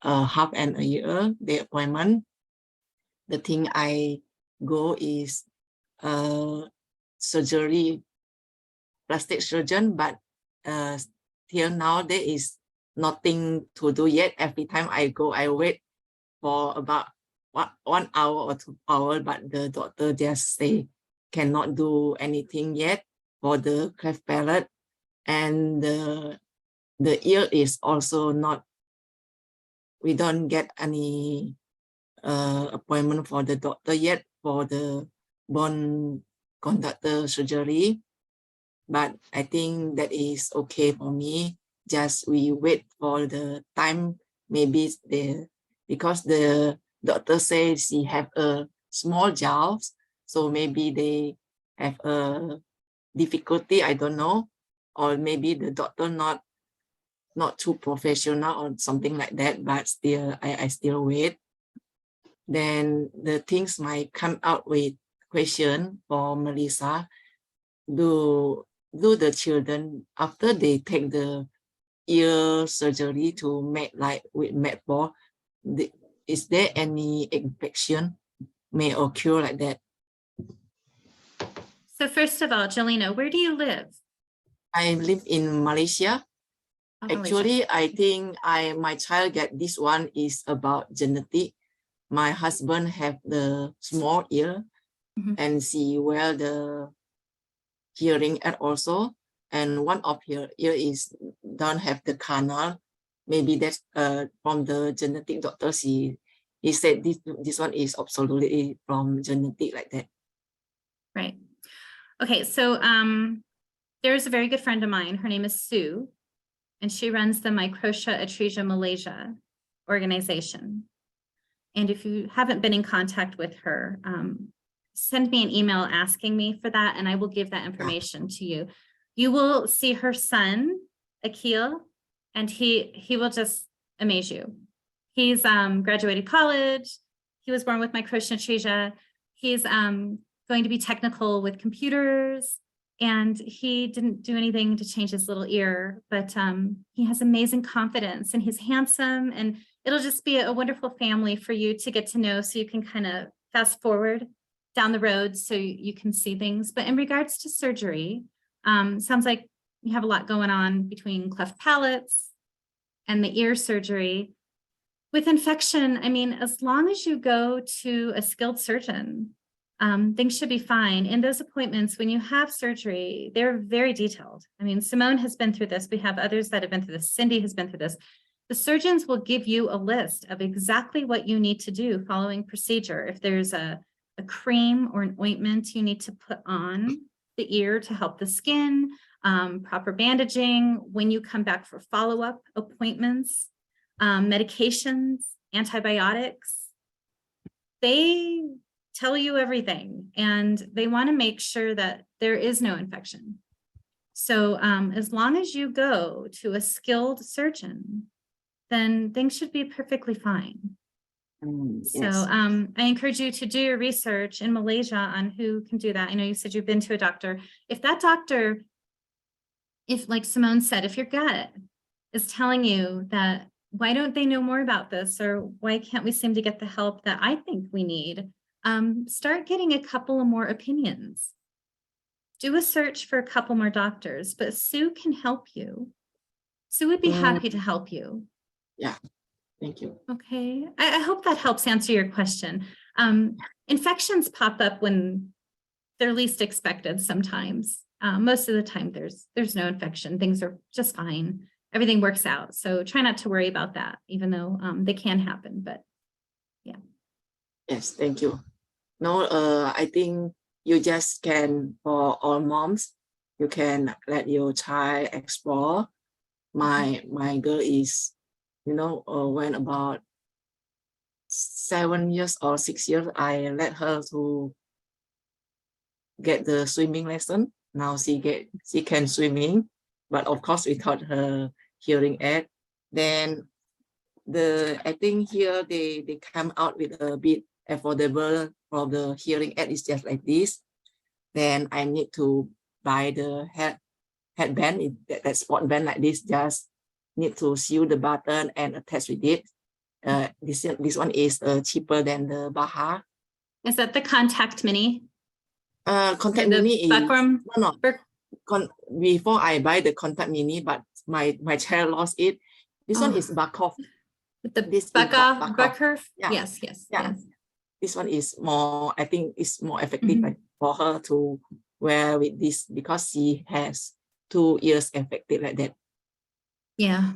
K: half and a year the appointment. The thing I go is surgery, plastic surgeon, but till now there is nothing to do yet. Every time I go, I wait for about 1 hour or 2 hours, but the doctor just say cannot do anything yet for the cleft palate, and the ear is also not. We don't get any appointment for the doctor yet for the bone conductor surgery, but I think that is okay for me. Just we wait for the time, maybe because the doctor says she have a small jaws, so maybe they have a difficulty, I don't know, or maybe the doctor not too professional or something like that, but still I still wait. Then the things might come out with question for Melissa. Do the children, after they take the ear surgery to make like with medball, is there any infection may occur like that?
A: So first of all, Jelena, where do you live?
K: I live in Malaysia.
A: Oh,
K: Actually,
A: Malaysia.
K: I think my child get this one is about genetic. My husband have the small ear, and she wear the hearing aid also, and one of her ear is don't have the canal. Maybe that's from the genetic doctor. He said this one is absolutely from genetic like that.
A: Right. Okay, so there's a very good friend of mine. Her name is Sue, and she runs the Microtia Atresia Malaysia organization. And if you haven't been in contact with her, send me an email asking me for that, and I will give that information to you. You will see her son, Akil, and he will just amaze you. He's graduated college. He was born with Microtia and Atresia. He's going to be technical with computers, and he didn't do anything to change his little ear, but he has amazing confidence and he's handsome, and it'll just be a wonderful family for you to get to know, so you can kind of fast forward down the road so you can see things. But in regards to surgery, sounds like you have a lot going on between cleft palates and the ear surgery. With infection, I mean, as long as you go to a skilled surgeon, things should be fine. In those appointments, when you have surgery, they're very detailed. I mean, Simone has been through this. We have others that have been through this. Cindy has been through this. The surgeons will give you a list of exactly what you need to do following procedure. If there's a cream or an ointment you need to put on the ear to help the skin, proper bandaging, when you come back for follow-up appointments, medications, antibiotics, they tell you everything, and they want to make sure that there is no infection. So as long as you go to a skilled surgeon, then things should be perfectly fine. So
K: Yes.
A: I encourage you to do your research in Malaysia on who can do that. I know you said you've been to a doctor. If that doctor, if like Simone said, if your gut is telling you that, why don't they know more about this? Or why can't we seem to get the help that I think we need? Start getting a couple of more opinions. Do a search for a couple more doctors, but Sue can help you. Sue would be happy to help you.
K: Yeah, thank you.
A: Okay, I hope that helps answer your question. Infections pop up when they're least expected sometimes. Most of the time there's no infection. Things are just fine. Everything works out. So try not to worry about that, even though they can happen, but yeah.
K: Yes, thank you. No, I think you just can, for all moms, you can let your child explore. My girl is, when about 7 years or 6 years, I let her to get the swimming lesson. Now she can swimming, but of course without her hearing aid. Then I think here they come out with a bit affordable for the hearing aid is just like this. Then I need to buy the headband, that sport band like this, just need to sew the button and attach with it. This one is cheaper than the Baha.
A: Is that the Contact Mini?
K: Contact
A: The
K: Mini is
A: Buckram?
K: no. Before I buy the Contact Mini, but my child lost it. This one is Buckoff.
A: The Buckoff?
K: Yeah.
A: Yes.
K: This one is more, I think it's more effective for her to wear with this because she has 2 ears affected like that.
A: Yeah.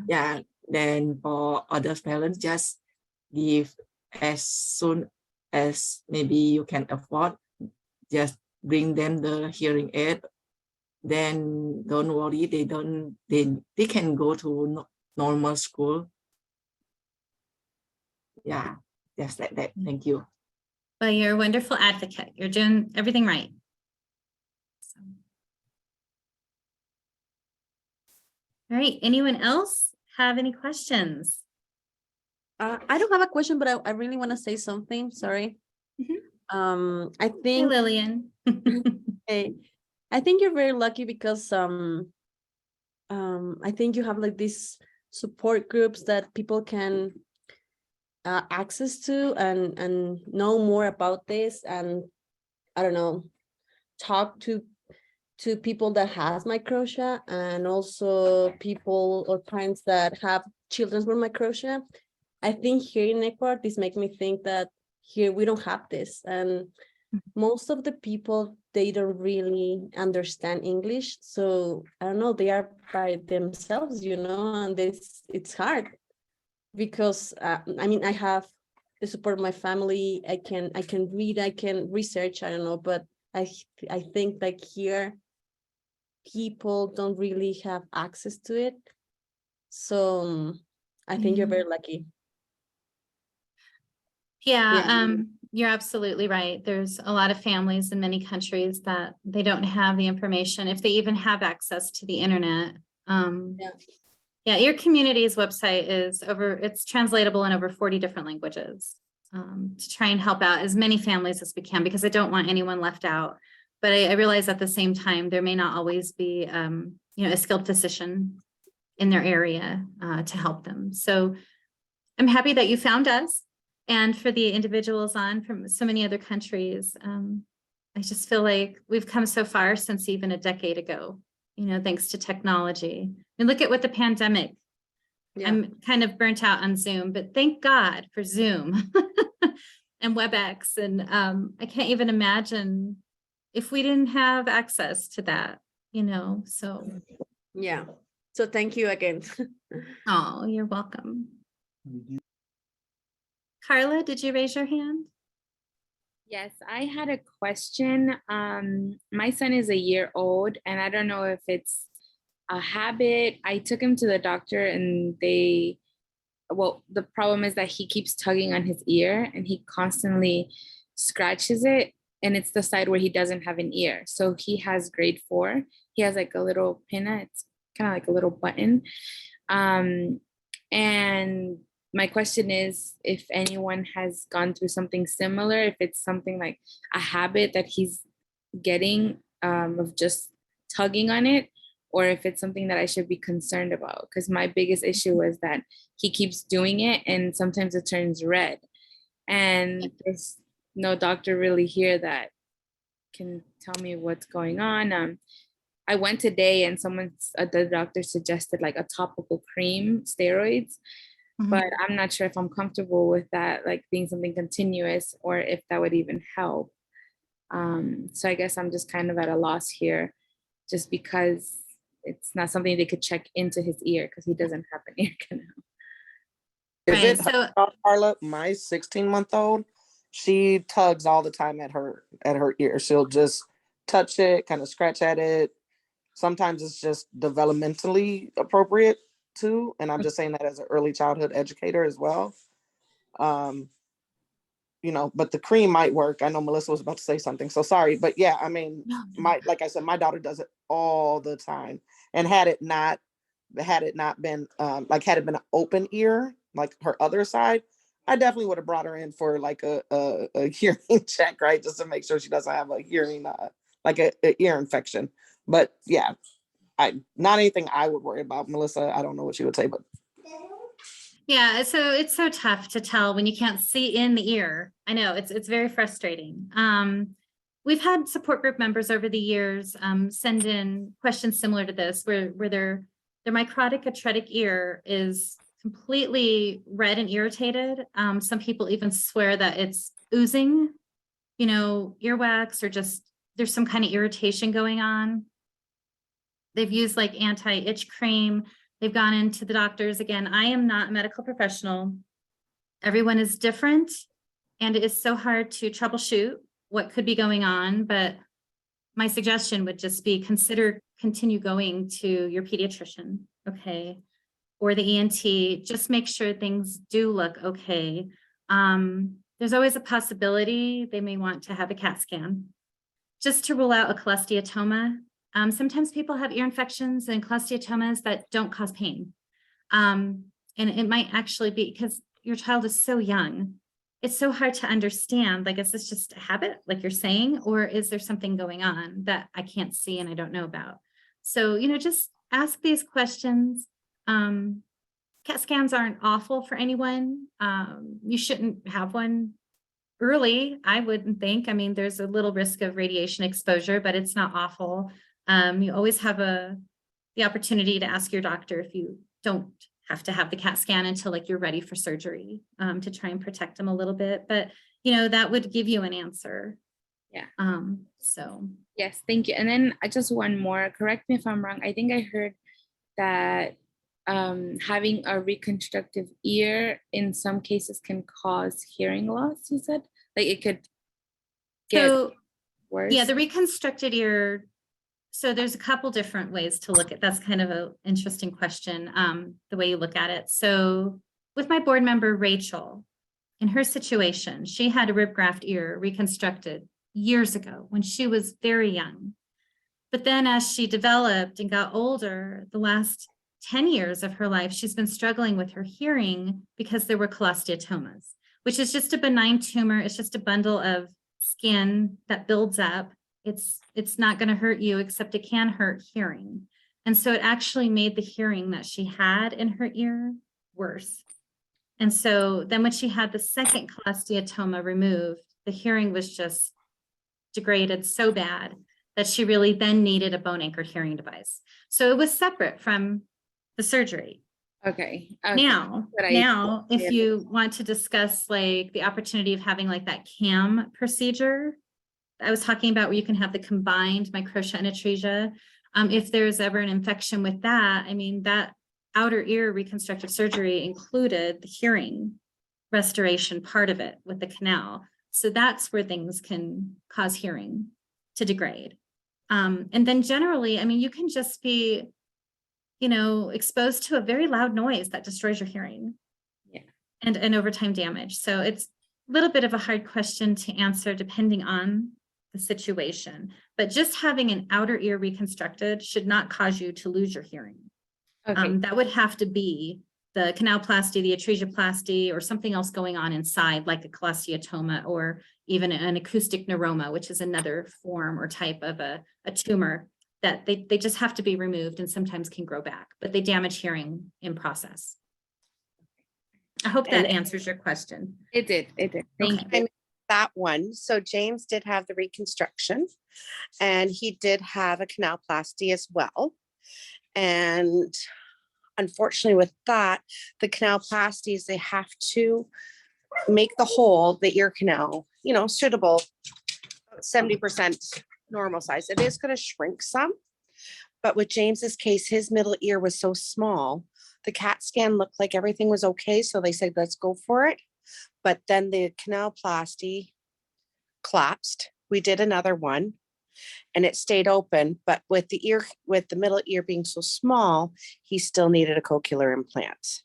K: Yeah. Then for other parents, just give as soon as maybe you can afford, just bring them the hearing aid. Then don't worry, they can go to normal school. Yeah, just like that. Thank you.
A: Well, you're a wonderful advocate. You're doing everything right. So. All right, anyone else have any questions?
I: I don't have a question, but I really want to say something. Sorry. I
A: Hey,
I: think
A: Lillian.
I: hey, I think you're very lucky because I think you have like these support groups that people can access to and know more about this, and I don't know, talk to people that has Microtia, and also people or parents that have children with Microtia. I think here in Ecuador, this makes me think that here we don't have this, and most of the people, they don't really understand English, so I don't know, they are by themselves, and it's hard because I mean, I have the support of my family. I can read, I can research, I don't know, but I think like here people don't really have access to it, so I think you're very lucky.
A: Yeah, you're absolutely right. There's a lot of families in many countries that they don't have the information, if they even have access to the internet. Yeah, your community's website is it's translatable in over 40 different languages, to try and help out as many families as we can, because I don't want anyone left out. But I realize at the same time, there may not always be, a skilled physician in their area to help them. So I'm happy that you found us. And for the individuals on from so many other countries, I just feel like we've come so far since even a decade ago, thanks to technology. And look at what the pandemic, I'm kind of burnt out on Zoom, but thank God for Zoom and WebEx. And I can't even imagine if we didn't have access to that, so.
I: Yeah. So thank you again.
A: Oh, you're welcome. Carla, did you raise your hand?
L: Yes, I had a question. My son is a year old, and I don't know if it's a habit. I took him to the doctor, and the problem is that he keeps tugging on his ear, and he constantly scratches it, and it's the side where he doesn't have an ear. So he has grade 4. He has like a little pinna. It's kind of like a little button. And my question is if anyone has gone through something similar, if it's something like a habit that he's getting of just tugging on it, or if it's something that I should be concerned about. Because my biggest issue is that he keeps doing it and sometimes it turns red. And there's no doctor really here that can tell me what's going on. I went today and the doctor suggested like a topical cream, steroids. But I'm not sure if I'm comfortable with that, like being something continuous, or if that would even help. So I guess I'm just kind of at a loss here, just because it's not something they could check into his ear because he doesn't have an ear canal.
J: Is it Carla? My 16-month-old, she tugs all the time at her ear. She'll just touch it, kind of scratch at it. Sometimes it's just developmentally appropriate too, and I'm just saying that as an early childhood educator as well. But the cream might work. I know Melissa was about to say something, so sorry, but yeah, I mean, like I said, my daughter does it all the time, and had it not been had it been an open ear, like her other side, I definitely would have brought her in for like a hearing check, right, just to make sure she doesn't have a hearing like a ear infection. But yeah, not anything I would worry about. Melissa, I don't know what she would say, but
A: yeah, so it's so tough to tell when you can't see in the ear. I know it's very frustrating. We've had support group members over the years send in questions similar to this, where their microtic atretic ear is completely red and irritated. Some people even swear that it's oozing, earwax, or just there's some kind of irritation going on. They've used like anti-itch cream. They've gone into the doctors. Again, I am not a medical professional. Everyone is different, and it is so hard to troubleshoot what could be going on. But my suggestion would just be continue going to your pediatrician, okay, or the ENT. Just make sure things do look okay. There's always a possibility they may want to have a CAT scan just to rule out a cholesteatoma. Sometimes people have ear infections and cholesteatomas that don't cause pain. And it might actually be because your child is so young. It's so hard to understand, like, is this just a habit, like you're saying, or is there something going on that I can't see and I don't know about? So, just ask these questions. CAT scans aren't awful for anyone. You shouldn't have one early, I wouldn't think. I mean, there's a little risk of radiation exposure, but it's not awful. You always have the opportunity to ask your doctor if you don't have to have the CAT scan until like you're ready for surgery, to try and protect them a little bit. But that would give you an answer.
L: Yeah.
A: So
L: yes, thank you. And then just one more. Correct me if I'm wrong. I think I heard that having a reconstructive ear in some cases can cause hearing loss. You said like it could get worse.
A: Yeah, the reconstructed ear. So there's a couple different ways to look at. That's kind of an interesting question, the way you look at it. So with my board member, Rachel, in her situation, she had a rib graft ear reconstructed years ago when she was very young. But then as she developed and got older, the last 10 years of her life, she's been struggling with her hearing because there were cholesteatomas, which is just a benign tumor. It's just a bundle of skin that builds up. It's not going to hurt you, except it can hurt hearing. And so it actually made the hearing that she had in her ear worse. And so then when she had the second cholesteatoma removed, the hearing was just degraded so bad that she really then needed a bone anchored hearing device. So it was separate from the surgery.
L: Okay.
A: Now, if you want to discuss like the opportunity of having like that CAM procedure I was talking about, where you can have the combined Microtia and Atresia, if there's ever an infection with that, I mean, that outer ear reconstructive surgery included the hearing restoration part of it with the canal. So that's where things can cause hearing to degrade. And then generally, I mean, you can just be, you know, exposed to a very loud noise that destroys your hearing.
L: Yeah.
A: And overtime damage. So it's a little bit of a hard question to answer depending on the situation, but just having an outer ear reconstructed should not cause you to lose your hearing.
L: Okay.
A: That would have to be the canalplasty, the atresioplasty, or something else going on inside, like a cholesteatoma, or even an acoustic neuroma, which is another form or type of a tumor that they just have to be removed and sometimes can grow back, but they damage hearing in process. I hope that answers your question.
L: It did. Thank you.
C: That one. So James did have the reconstruction and he did have a canalplasty as well. And unfortunately with that, the canalplasties, they have to make the hole, the ear canal, you know, suitable, 70% normal size. It is going to shrink some, but with James's case, his middle ear was so small, the CAT scan looked like everything was okay. So they said, let's go for it. But then the canalplasty collapsed. We did another one and it stayed open, but with the middle ear being so small, he still needed a cochlear implant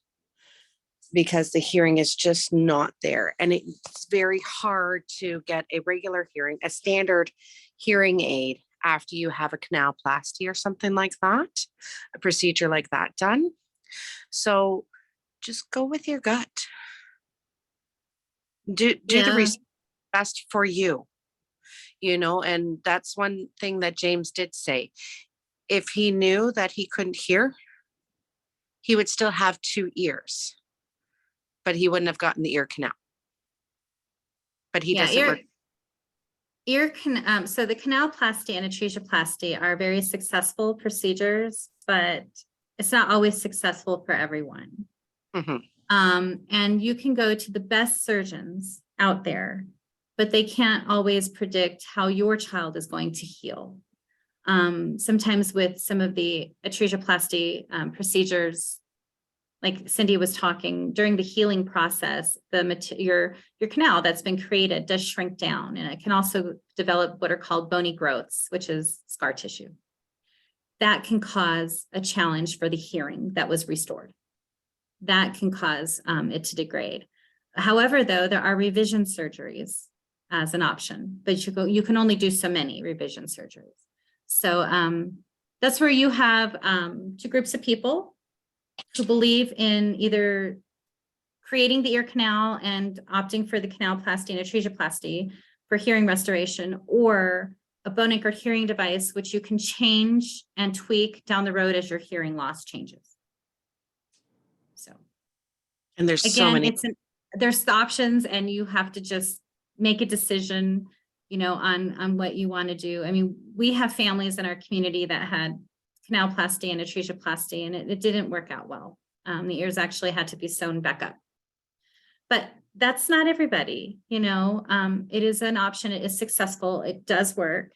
C: because the hearing is just not there. And it's very hard to get a regular hearing, a standard hearing aid after you have a canalplasty or something like that, a procedure like that done. So just go with your gut. Do the research best for you, you know, and that's one thing that James did say. If he knew that he couldn't hear, he would still have 2 ears, but he wouldn't have gotten the ear canal. But he doesn't.
A: So the canalplasty and atresioplasty are very successful procedures, but it's not always successful for everyone.
C: Mm-hmm.
A: And you can go to the best surgeons out there, but they can't always predict how your child is going to heal. Sometimes with some of the atresioplasty procedures, like Cindy was talking, during the healing process, your canal that's been created does shrink down, and it can also develop what are called bony growths, which is scar tissue. That can cause a challenge for the hearing that was restored. That can cause it to degrade. However, though, there are revision surgeries as an option, but you can only do so many revision surgeries. So that's where you have 2 groups of people who believe in either creating the ear canal and opting for the canalplasty and atresioplasty for hearing restoration, or a bone anchored hearing device, which you can change and tweak down the road as your hearing loss changes. So,
C: and there's
A: again,
C: so many.
A: There's the options, and you have to just make a decision, you know, on what you want to do. I mean, we have families in our community that had canalplasty and atresioplasty, and it didn't work out well. The ears actually had to be sewn back up. But that's not everybody, you know. It is an option. It is successful. It does work.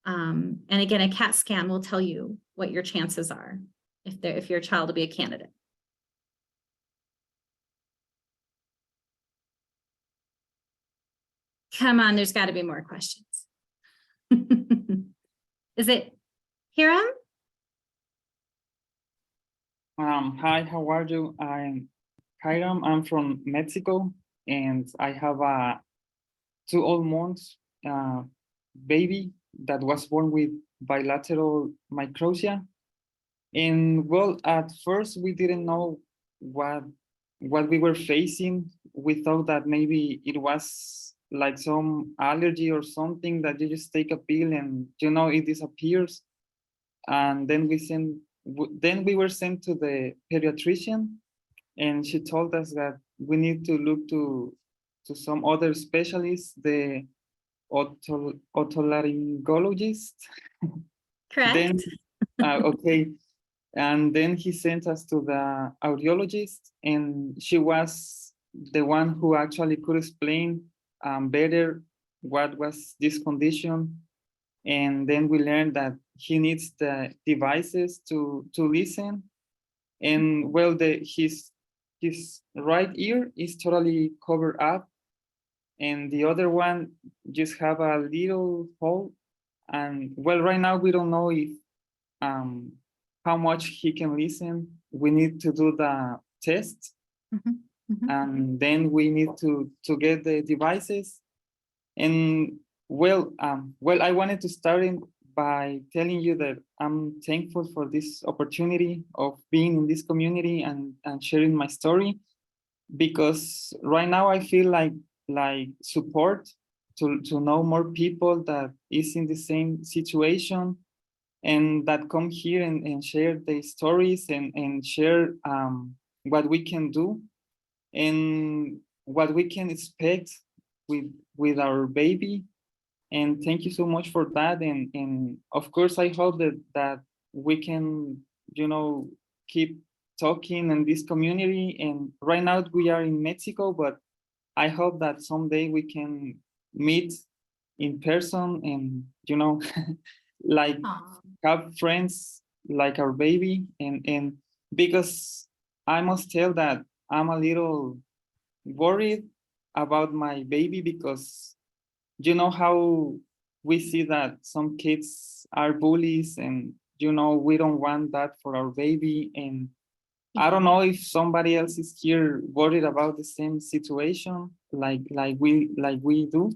A: And again, a CAT scan will tell you what your chances are if your child will be a candidate. Come on, there's got to be more questions. Is it Hiram?
M: Hi, how are you? I'm Hiram. I'm from Mexico, and I have a 2 months baby that was born with bilateral microtia, And well, at first we didn't know what we were facing. We thought that maybe it was like some allergy or something that you just take a pill and it disappears. And then we were sent to the pediatrician, and she told us that we need to look to some other specialists, the otolaryngologist.
A: Correct.
M: Then okay. And then he sent us to the audiologist, and she was the one who actually could explain better what was this condition. And then we learned that he needs the devices to listen. And well, his right ear is totally covered up, and the other one just have a little hole. And well, right now we don't know if how much he can listen. We need to do the test, and then we need to get the devices. And well, I wanted to start by telling you that I'm thankful for this opportunity of being in this community and sharing my story, because right now I feel like support to know more people that is in the same situation, and that come here and share their stories and share what we can do and what we can expect with our baby. And thank you so much for that. And of course, I hope that we can, keep talking in this community. And right now we are in Mexico, but I hope that someday we can meet in person and, like have friends like our baby. And because I must tell that I'm a little worried about my baby, because you know how we see that some kids are bullies, and we don't want that for our baby. And I don't know if somebody else is here worried about the same situation like we do.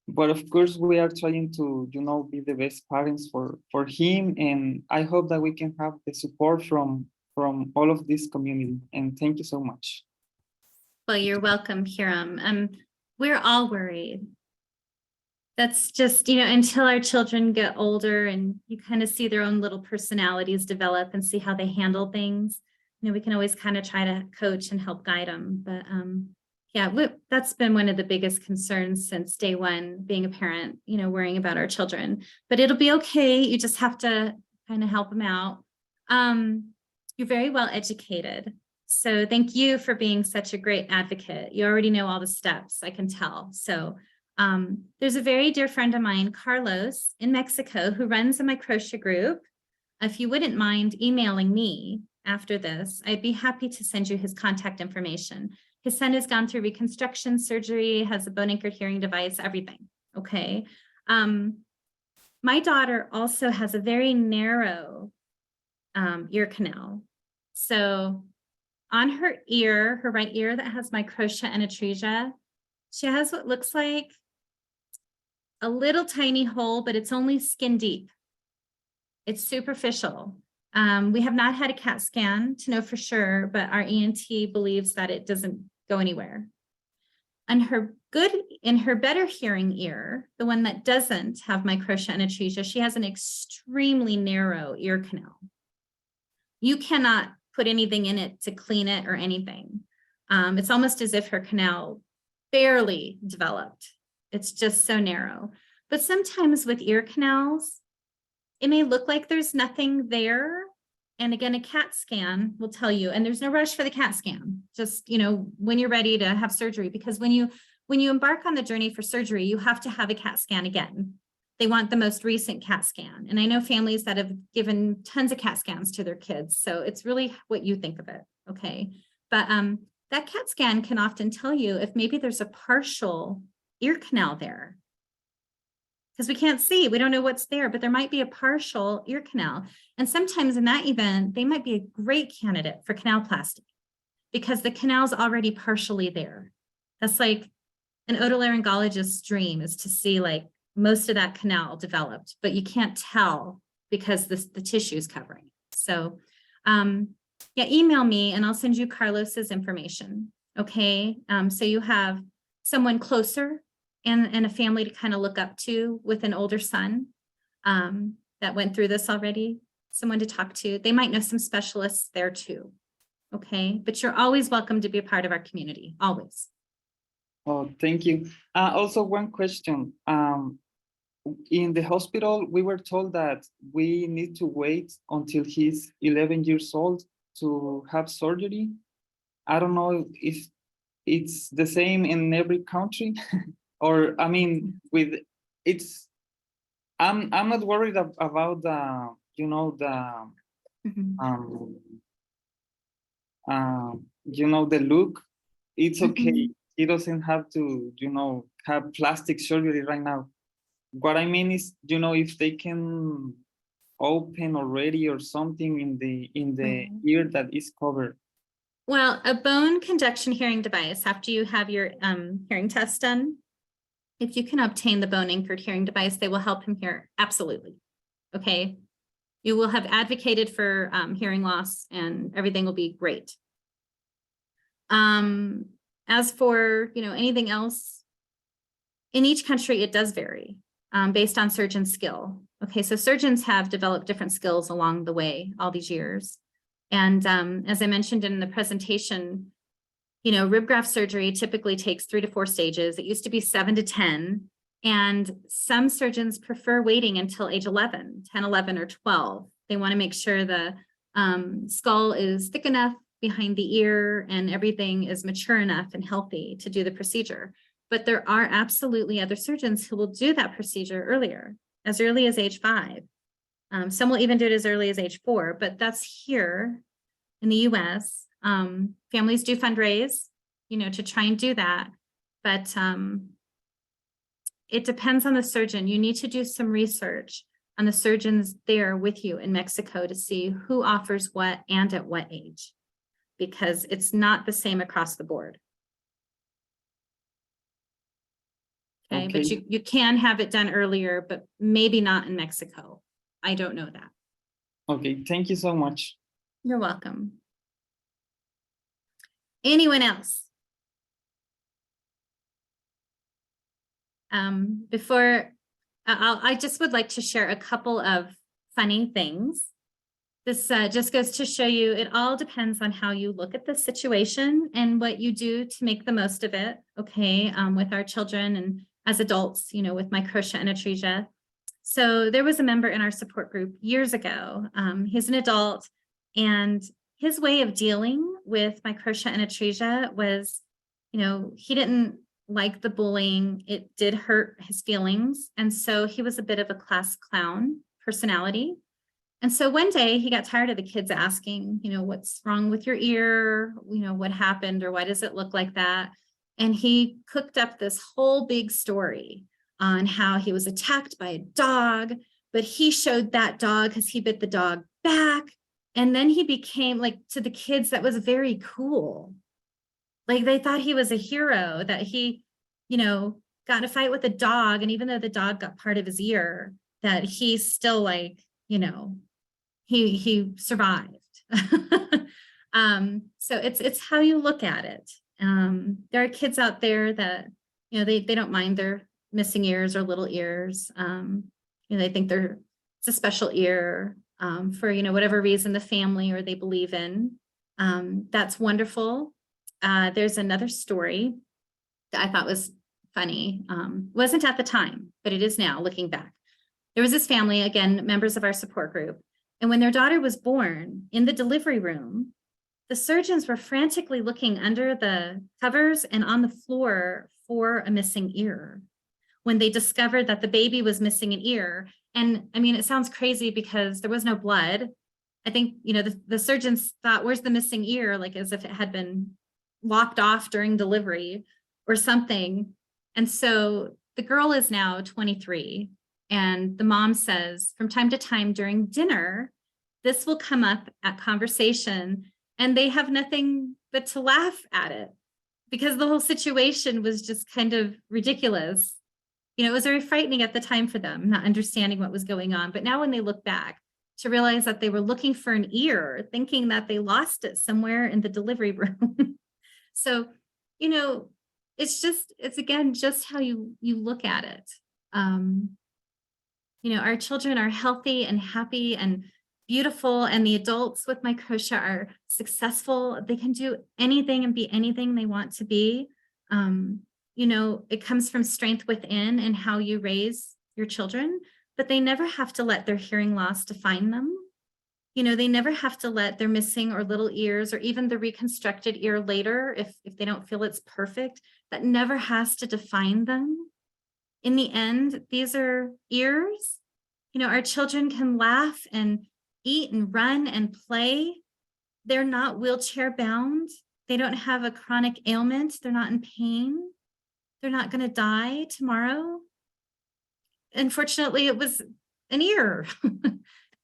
M: But of course we are trying to be the best parents for him, and I hope that we can have the support from all of this community. And thank you so much.
A: Well, you're welcome, Hiram. We're all worried. That's just, until our children get older and you kind of see their own little personalities develop and see how they handle things, we can always kind of try to coach and help guide them. But yeah, that's been one of the biggest concerns since day one, being a parent, worrying about our children. But it'll be okay. You just have to kind of help them out. You're very well educated. So thank you for being such a great advocate. You already know all the steps, I can tell. So there's a very dear friend of mine, Carlos, in Mexico, who runs a Microtia group. If you wouldn't mind emailing me after this, I'd be happy to send you his contact information. His son has gone through reconstruction surgery, has a bone anchored hearing device, everything. Okay. My daughter also has a very narrow ear canal. So on her ear, her right ear that has Microtia and Atresia, she has what looks like a little tiny hole, but it's only skin deep. It's superficial. We have not had a CAT scan to know for sure, but our ENT believes that it doesn't go anywhere. And in her better hearing ear, the one that doesn't have Microtia and Atresia, she has an extremely narrow ear canal. You cannot put anything in it to clean it or anything. It's almost as if her canal barely developed. It's just so narrow. But sometimes with ear canals, it may look like there's nothing there. And again, a CAT scan will tell you, and there's no rush for the CAT scan, just, when you're ready to have surgery, because when you embark on the journey for surgery, you have to have a CAT scan again. They want the most recent CAT scan. And I know families that have given tons of CAT scans to their kids. So it's really what you think of it. Okay. But that CAT scan can often tell you if maybe there's a partial ear canal there. Because we can't see, we don't know what's there, but there might be a partial ear canal. And sometimes in that event, they might be a great candidate for canalplasty because the canal's already partially there. That's like an otolaryngologist's dream, is to see like most of that canal developed, but you can't tell because the tissue is covering. So yeah, email me and I'll send you Carlos's information. Okay, so you have someone closer and a family to kind of look up to with an older son that went through this already, someone to talk to. They might know some specialists there too. Okay, but you're always welcome to be a part of our community, always.
M: Oh, thank you. Also, one question. In the hospital, we were told that we need to wait until he's 11 years old to have surgery. I don't know if it's the same in every country, or I mean, with it's. I'm not worried about the, you know, the you know, the look. It's okay. He doesn't have to, you know, have plastic surgery right now. What I mean is, you know, if they can open already or something in the ear that is covered.
A: Well, a bone conduction hearing device, after you have your hearing test done, if you can obtain the bone anchored hearing device, they will help him hear. Absolutely. Okay. You will have advocated for hearing loss and everything will be great. As for, you know, anything else, in each country, it does vary based on surgeon skill. Okay, so surgeons have developed different skills along the way, all these years. And as I mentioned in the presentation, you know, rib graft surgery typically takes 3 to 4 stages. It used to be 7 to 10. And some surgeons prefer waiting until age 11, 10, 11, or 12. They want to make sure the skull is thick enough behind the ear and everything is mature enough and healthy to do the procedure. But there are absolutely other surgeons who will do that procedure earlier, as early as age 5. Some will even do it as early as age 4, but that's here in the US. Families do fundraise, you know, to try and do that. But it depends on the surgeon. You need to do some research on the surgeons there with you in Mexico to see who offers what and at what age, because it's not the same across the board. Okay, but you can have it done earlier, but maybe not in Mexico. I don't know that.
M: Okay, thank you so much.
A: You're welcome. Anyone else? I just would like to share a couple of funny things. This just goes to show you it all depends on how you look at the situation and what you do to make the most of it, okay, with our children and as adults, you know, with Microtia and Atresia. So there was a member in our support group years ago. He's an adult, and his way of dealing with Microtia and Atresia was, you know, he didn't like the bullying. It did hurt his feelings. And so he was a bit of a class clown personality. And so one day he got tired of the kids asking, you know, what's wrong with your ear? You know, what happened or why does it look like that? And he cooked up this whole big story on how he was attacked by a dog, but he showed that dog because he bit the dog back. And then he became, like, to the kids, that was very cool. Like, they thought he was a hero, that he, you know, got in a fight with a dog. And even though the dog got part of his ear, that he still, like, you know, he survived. So it's how you look at it. There are kids out there that, you know, they don't mind their missing ears or little ears. You know, they think it's a special ear for, you know, whatever reason the family or they believe in. That's wonderful. There's another story that I thought was funny. Wasn't at the time, but it is now looking back. There was this family, again, members of our support group. And when their daughter was born in the delivery room, the surgeons were frantically looking under the covers and on the floor for a missing ear when they discovered that the baby was missing an ear. And I mean, it sounds crazy because there was no blood. I think, you know, the surgeons thought, where's the missing ear? Like as if it had been lopped off during delivery or something. And so the girl is now 23. And the mom says, from time to time during dinner, this will come up at conversation, and they have nothing but to laugh at it because the whole situation was just kind of ridiculous. You know, it was very frightening at the time for them, not understanding what was going on. But now when they look back, to realize that they were looking for an ear, thinking that they lost it somewhere in the delivery room. So, you know, it's again, just how you look at it. You know, our children are healthy and happy and beautiful, and the adults with Microtia are successful. They can do anything and be anything they want to be. You know, it comes from strength within and how you raise your children, but they never have to let their hearing loss define them. You know, they never have to let their missing or little ears or even the reconstructed ear later, if they don't feel it's perfect, that never has to define them. In the end, these are ears. You know, our children can laugh and eat and run and play. They're not wheelchair bound. They don't have a chronic ailment. They're not in pain. They're not going to die tomorrow. Unfortunately, it was an ear,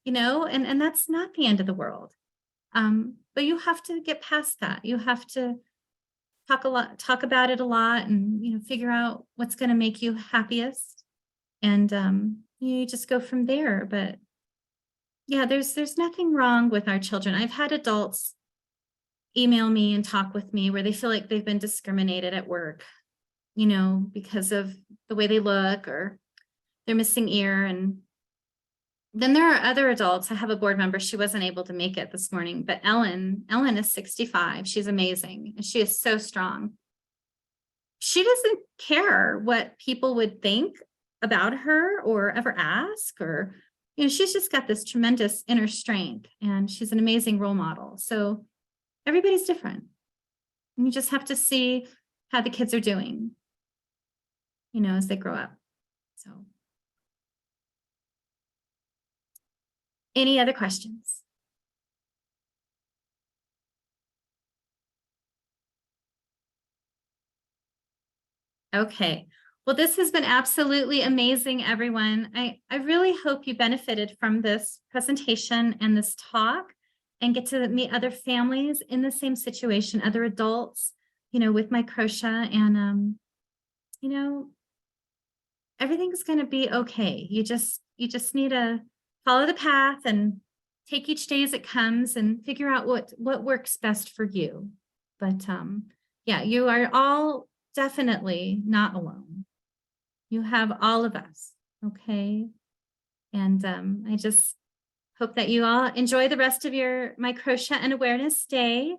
A: you know, and that's not the end of the world. But you have to get past that. You have to talk about it a lot, and, you know, figure out what's going to make you happiest. And you just go from there. But yeah, there's nothing wrong with our children. I've had adults email me and talk with me where they feel like they've been discriminated at work, you know, because of the way they look or their missing ear. And then there are other adults. I have a board member. She wasn't able to make it this morning, but Ellen is 65. She's amazing. And she is so strong. She doesn't care what people would think about her or ever ask, or, you know, she's just got this tremendous inner strength, and she's an amazing role model. So everybody's different. And you just have to see how the kids are doing, you know, as they grow up. So any other questions? Okay. Well, this has been absolutely amazing, everyone. I really hope you benefited from this presentation and this talk, and get to meet other families in the same situation, other adults, you know, with Microtia. And, you know, everything's going to be okay. You just need to follow the path and take each day as it comes and figure out what works best for you. But yeah, you are all definitely not alone. You have all of us, okay? And I just hope that you all enjoy the rest of your Microtia and Awareness Day.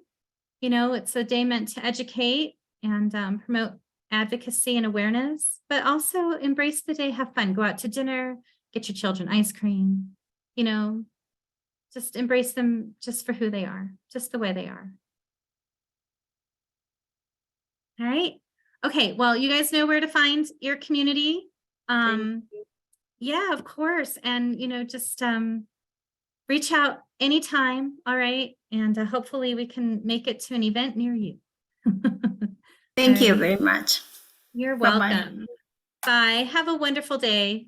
A: You know, it's a day meant to educate and promote advocacy and awareness, but also embrace the day, have fun, go out to dinner, get your children ice cream, you know, just embrace them just for who they are, just the way they are. All right. Okay, well, you guys know where to find your community. Yeah, of course. And, you know, just reach out anytime. All right. And hopefully we can make it to an event near you.
H: Thank you very much.
A: You're
H: Bye-bye.
A: welcome. Bye. Have a wonderful day.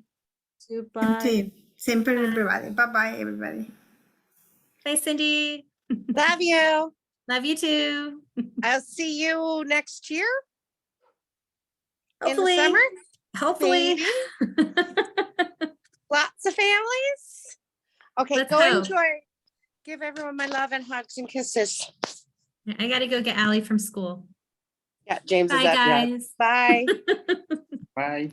I: Goodbye.
H: Same for everybody. Bye-bye, everybody.
A: Bye, Cindy.
C: Love you.
A: Love you too.
C: I'll see you next year.
A: Hopefully.
C: In the summer.
A: Hopefully.
C: Lots of families. Okay,
A: Let's
C: go
A: go.
C: enjoy. Give everyone my love and hugs and kisses.
A: I got to go get Allie from school.
C: Yeah, James
A: Bye,
C: is up. Yeah.
A: guys.
C: Bye.
M: Bye.